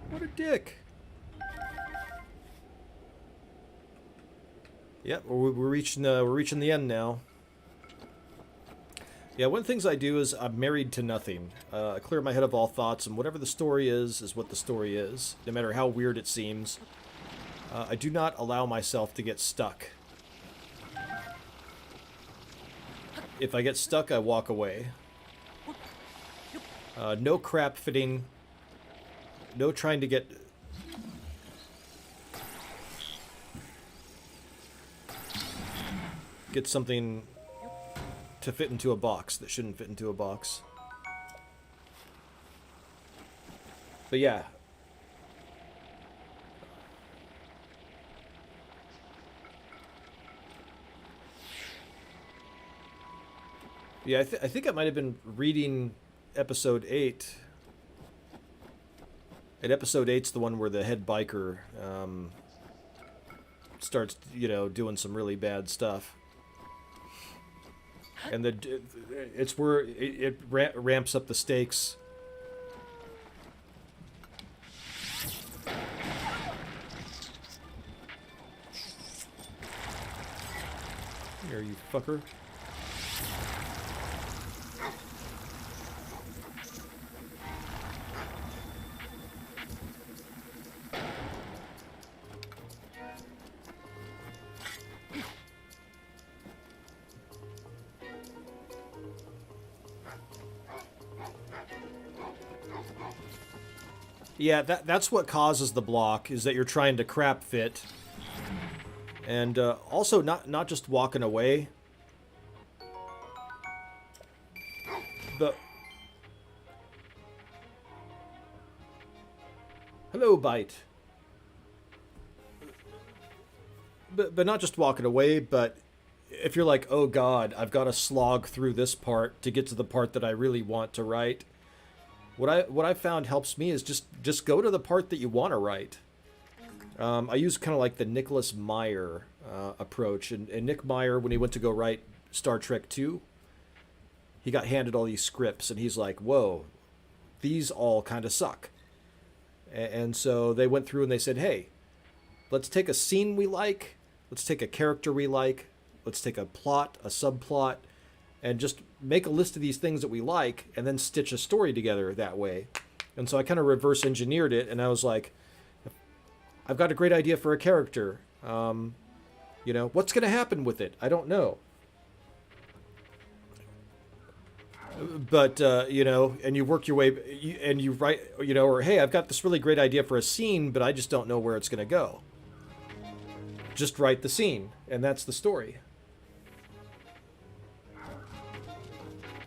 What a dick. Yep, we're reaching the end now. Yeah, one of the things I do is I'm married to nothing. I clear my head of all thoughts, and whatever the story is what the story is, no matter how weird it seems. I do not allow myself to get stuck. If I get stuck, I walk away. No crap fitting. No trying to get... Get something to fit into a box that shouldn't fit into a box. But yeah. Yeah, I think I might have been reading episode 8. And episode 8's the one where the head biker starts, you know, doing some really bad stuff. And it's where it ramps up the stakes. Here, you fucker. Yeah, that's what causes the block, is that you're trying to crap fit. And also not just walking away, but... Hello, Bite. But not just walking away, but if you're like, oh god, I've got to slog through this part to get to the part that I really want to write. What I found helps me is just go to the part that you want to write. I use kind of like the Nicholas Meyer approach, and Nick Meyer, when he went to go write Star Trek 2, he got handed all these scripts, and he's like, whoa, these all kind of suck. And so they went through and they said, hey, let's take a scene we like, let's take a character we like, let's take a plot, a subplot, and just make a list of these things that we like, and then stitch a story together that way. And so I kind of reverse engineered it, and I was like, I've got a great idea for a character. What's going to happen with it? I don't know. But, and you work your way, and you write, or hey, I've got this really great idea for a scene, but I just don't know where it's going to go. Just write the scene, and that's the story.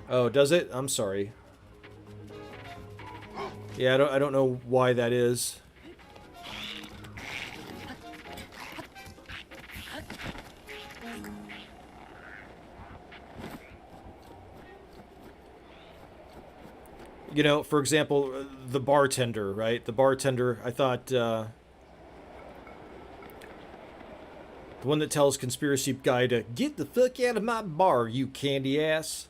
Oh, does it? I'm sorry. Yeah, I don't know why that is. For example, the bartender, right? The bartender, I thought, the one that tells conspiracy guy to get the fuck out of my bar, you candy ass.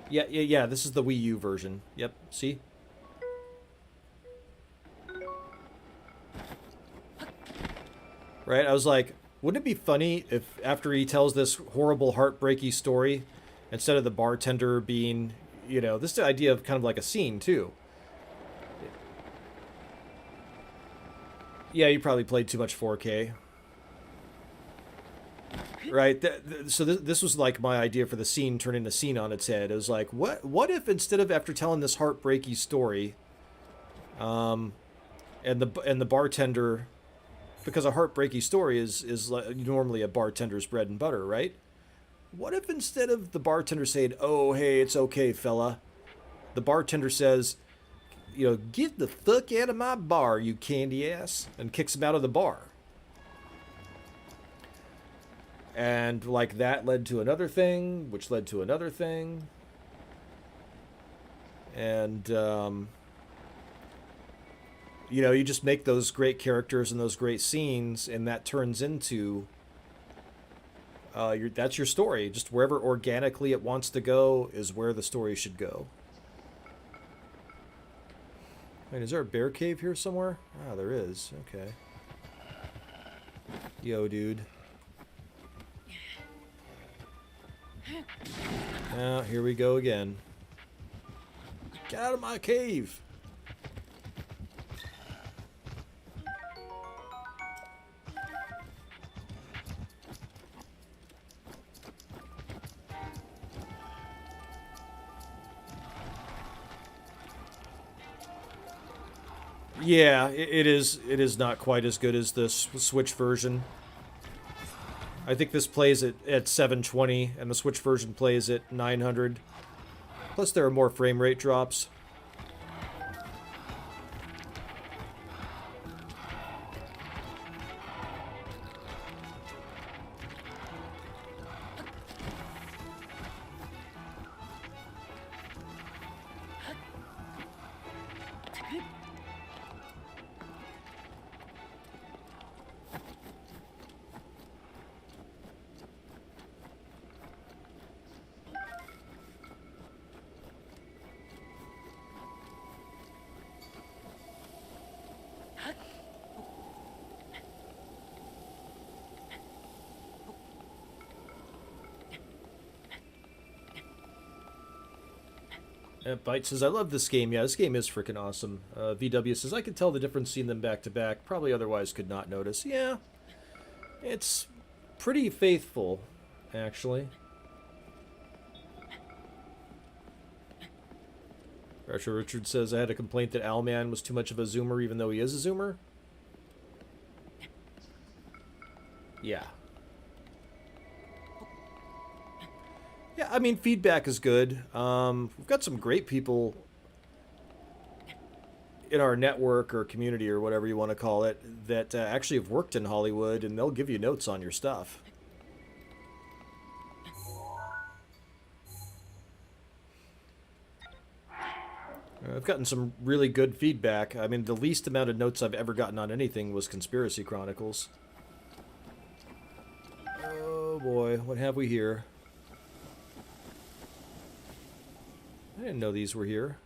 Yeah, this is the Wii U version. Yep, see? Right, I was like, wouldn't it be funny if after he tells this horrible, heartbreaky story, instead of the bartender being... this is the idea of kind of like a scene, too. Yeah, you probably played too much 4K. Right? This was like my idea for the scene turning the scene on its head. It was like, what if instead of after telling this heartbreaky story, and the bartender... Because a heartbreaky story is like normally a bartender's bread and butter, right? What if instead of the bartender saying, oh, hey, it's okay, fella, the bartender says, get the fuck out of my bar, you candy ass, and kicks him out of the bar. And, like, that led to another thing, which led to another thing. And, you just make those great characters and those great scenes, and that turns into... that's your story. Just wherever organically it wants to go is where the story should go. Wait, is there a bear cave here somewhere? Ah, there is. Okay. Yo, dude. Ah, here we go again. Get out of my cave! Yeah, it is. It is not quite as good as the Switch version. I think this plays at 720, and the Switch version plays at 900. Plus, there are more frame rate drops. Byte says, I love this game. Yeah, this game is freaking awesome. VW says, I can tell the difference seeing them back to back. Probably otherwise could not notice. Yeah, it's pretty faithful, actually. Retro Richard says, I had a complaint that Owlman was too much of a zoomer even though he is a zoomer. Yeah. Yeah, I mean, feedback is good. We've got some great people in our network or community or whatever you want to call it that actually have worked in Hollywood, and they'll give you notes on your stuff. I've gotten some really good feedback. I mean, the least amount of notes I've ever gotten on anything was Conspiracy Chronicles. Oh boy, what have we here? I didn't know these were here.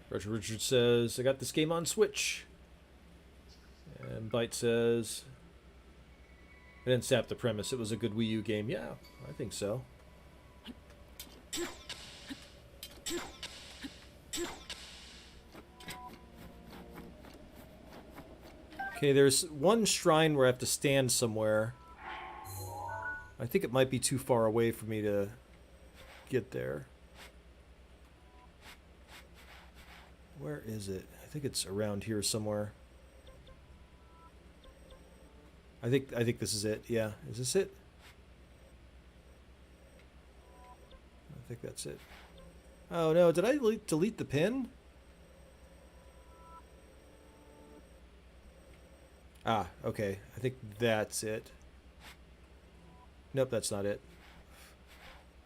Roger Richard says, I got this game on Switch. And Byte says, I didn't sap the premise. It was a good Wii U game. Yeah, I think so. Okay, there's one shrine where I have to stand somewhere. I think it might be too far away for me to get there. Where is it? I think it's around here somewhere. I think this is it. Yeah, is this it? I think that's it. Oh no, did I delete the pin? Ah, okay. I think that's it. Nope, that's not it.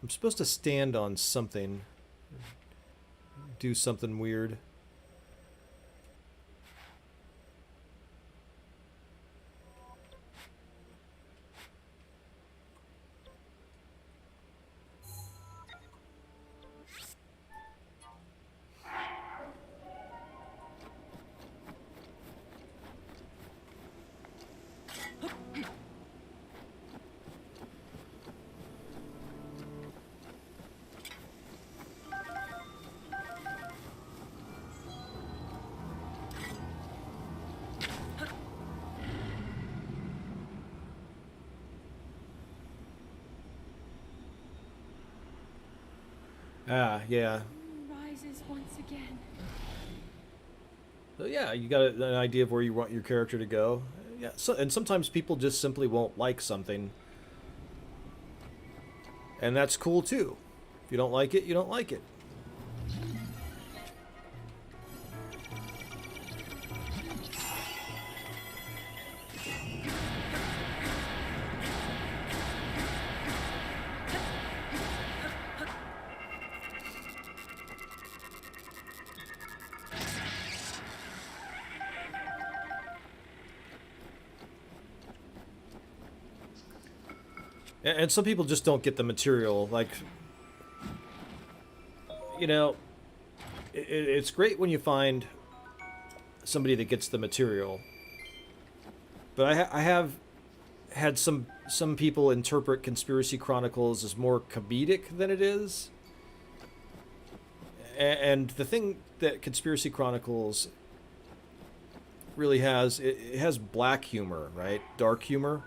I'm supposed to stand on something. Do something weird. Ah, yeah. Rises once again. So yeah, you got an idea of where you want your character to go. Yeah, so, and sometimes people just simply won't like something. And that's cool too. If you don't like it, you don't like it. And some people just don't get the material. Like, you know, it's great when you find somebody that gets the material. But I have had some people interpret Conspiracy Chronicles as more comedic than it is. And the thing that Conspiracy Chronicles really has, it has black humor, right? Dark humor.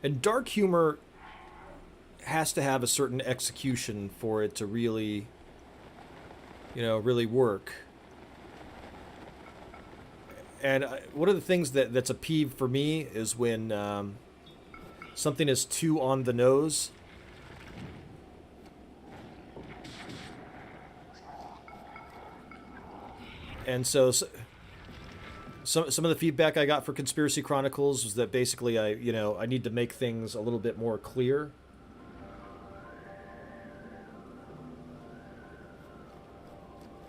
And dark humor has to have a certain execution for it to really, really work. And one of the things that's a peeve for me is when something is too on the nose. And so some of the feedback I got for Conspiracy Chronicles was that basically I need to make things a little bit more clear.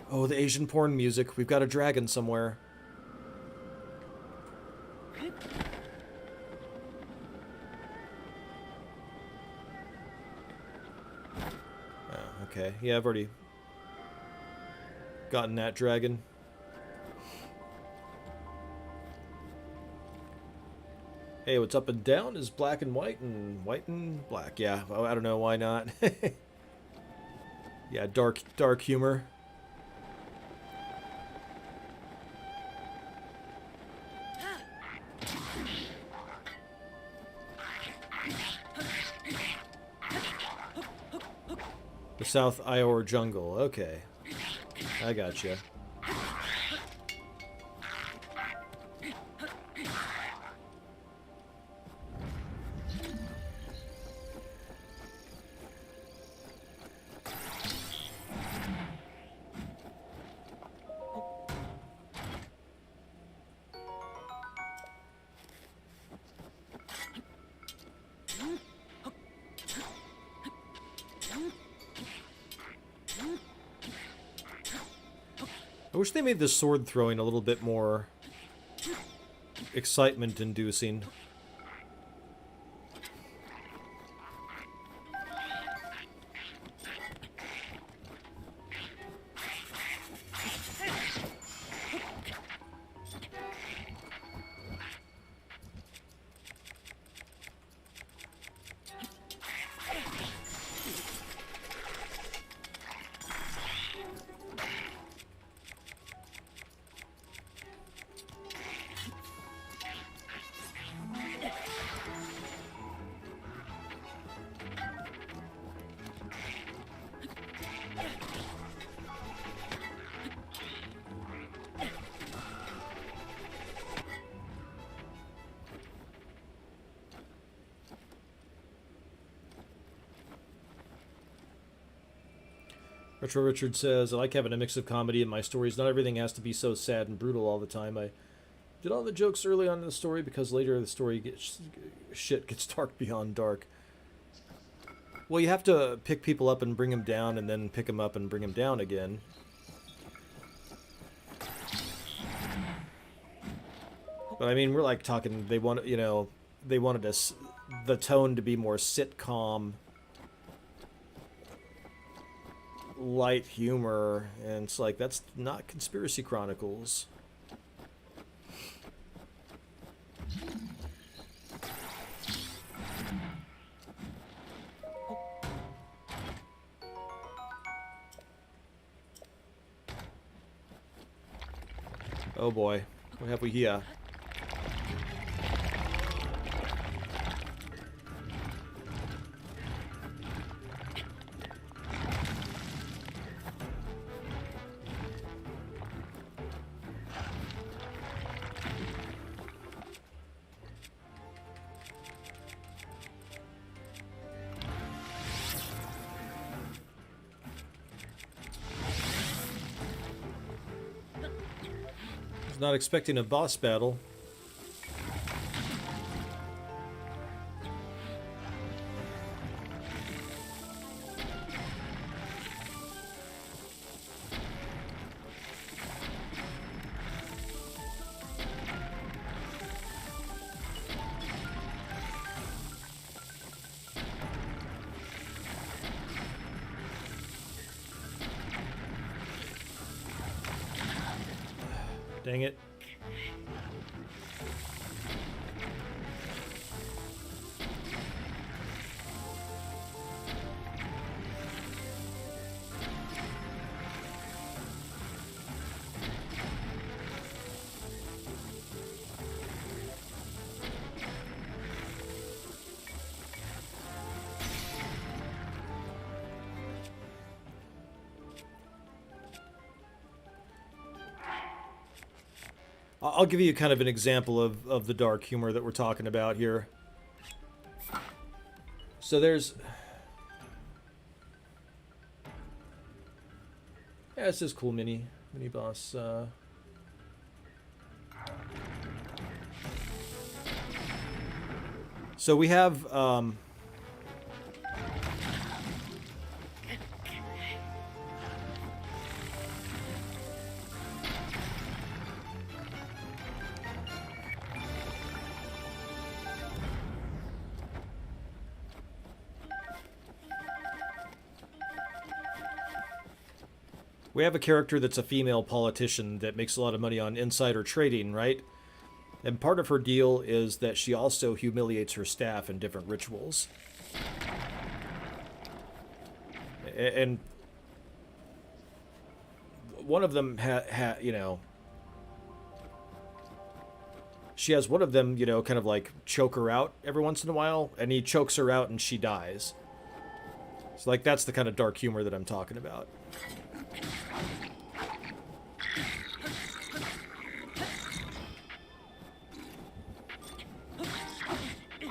Oh, the Asian porn music. We've got a dragon somewhere. Oh, okay. Yeah, I've already gotten that dragon. Hey, what's up and down is black and white and black. Yeah, well, I don't know why not. Yeah, dark humor. The South Iowa jungle. Okay, I gotcha. I wish they made the sword throwing a little bit more excitement inducing. Retro Richard says, I like having a mix of comedy in my stories. Not everything has to be so sad and brutal all the time. I did all the jokes early on in the story because later the story shit gets dark beyond dark. Well, you have to pick people up and bring them down and then pick them up and bring them down again. But I mean, we're like talking, they want, you know, they wanted us, the tone to be more sitcom, light humor, and it's like, that's not Conspiracy Chronicles. Oh boy, what have we here? Not expecting a boss battle. Dang it. I'll give you kind of an example of the dark humor that we're talking about here. So there's... Yeah, it's this cool mini boss. So we have... we have a character that's a female politician that makes a lot of money on insider trading, right? And part of her deal is that she also humiliates her staff in different rituals. And one of them, she has one of them, kind of like choke her out every once in a while, and he chokes her out and she dies. So, like, that's the kind of dark humor that I'm talking about.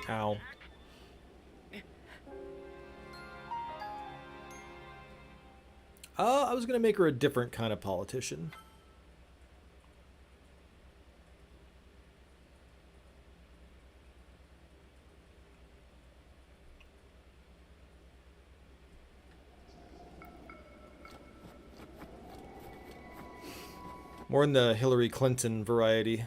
Ow. I was going to make her a different kind of politician. More in the Hillary Clinton variety.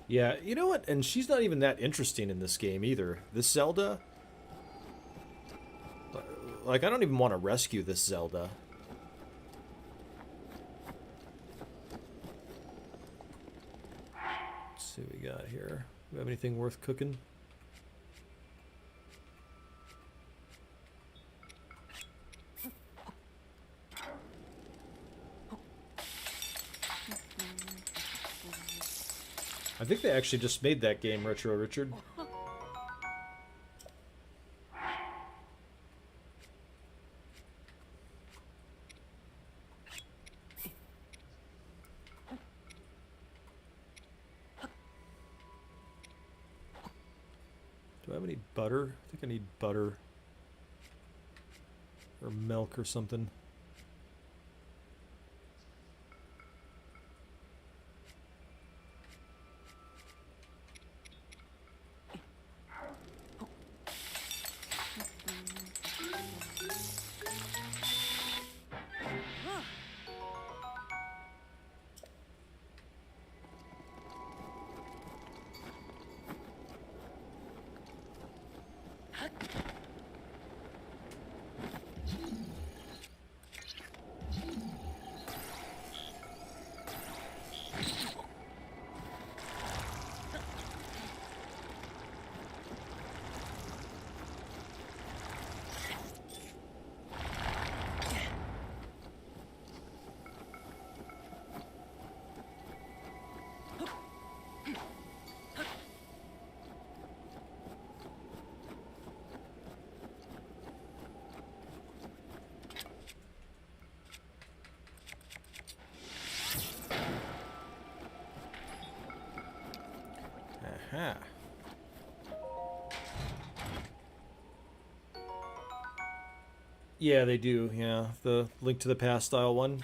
Yeah, you know what? And she's not even that interesting in this game either. This Zelda... Like, I don't even want to rescue this Zelda. Let's see what we got here. Do we have anything worth cooking? I think they actually just made that game, Retro Richard. Do I have any butter? I think I need butter. Or milk or something. Aha. Yeah, they do, yeah. The Link to the Past style one.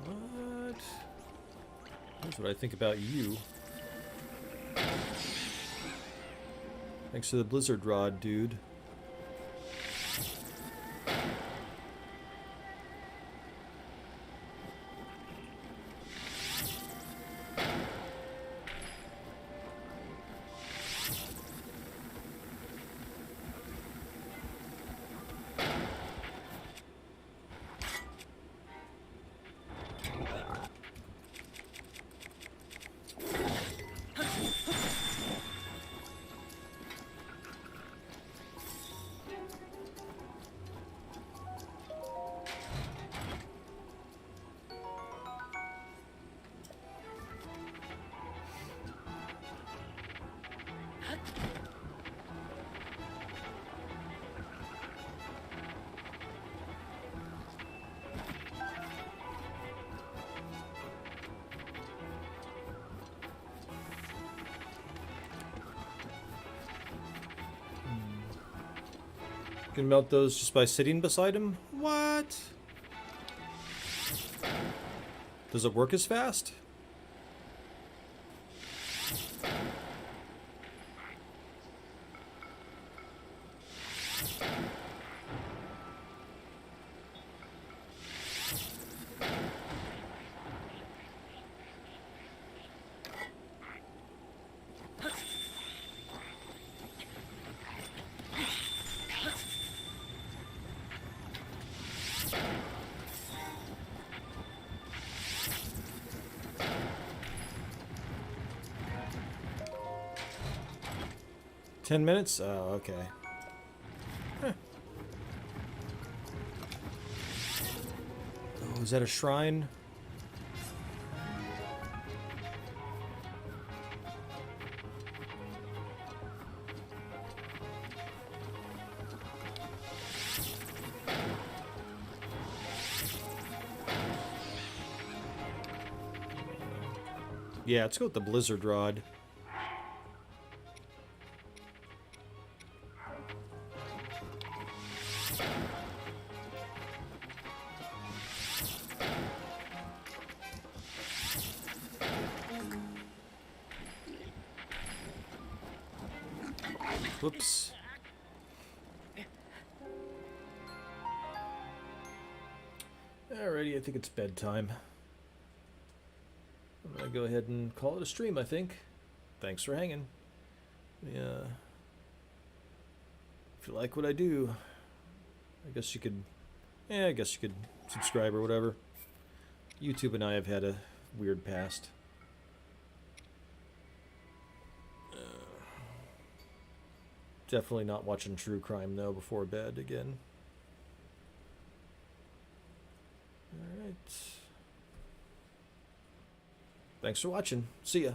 What? Here's what I think about you. Thanks to the Blizzard Rod, dude. can melt those just by sitting beside him? What? Does it work as fast? $10? Oh, okay. Huh. Oh, is that a shrine? Yeah, let's go with the Blizzard Rod. Whoops. Alrighty, I think it's bedtime. I'm gonna go ahead and call it a stream, I think. Thanks for hanging. Yeah. If you like what I do, I guess you could... Yeah, I guess you could subscribe or whatever. YouTube and I have had a weird past. Definitely not watching true crime, though, before bed again. Alright. Thanks for watching. See ya.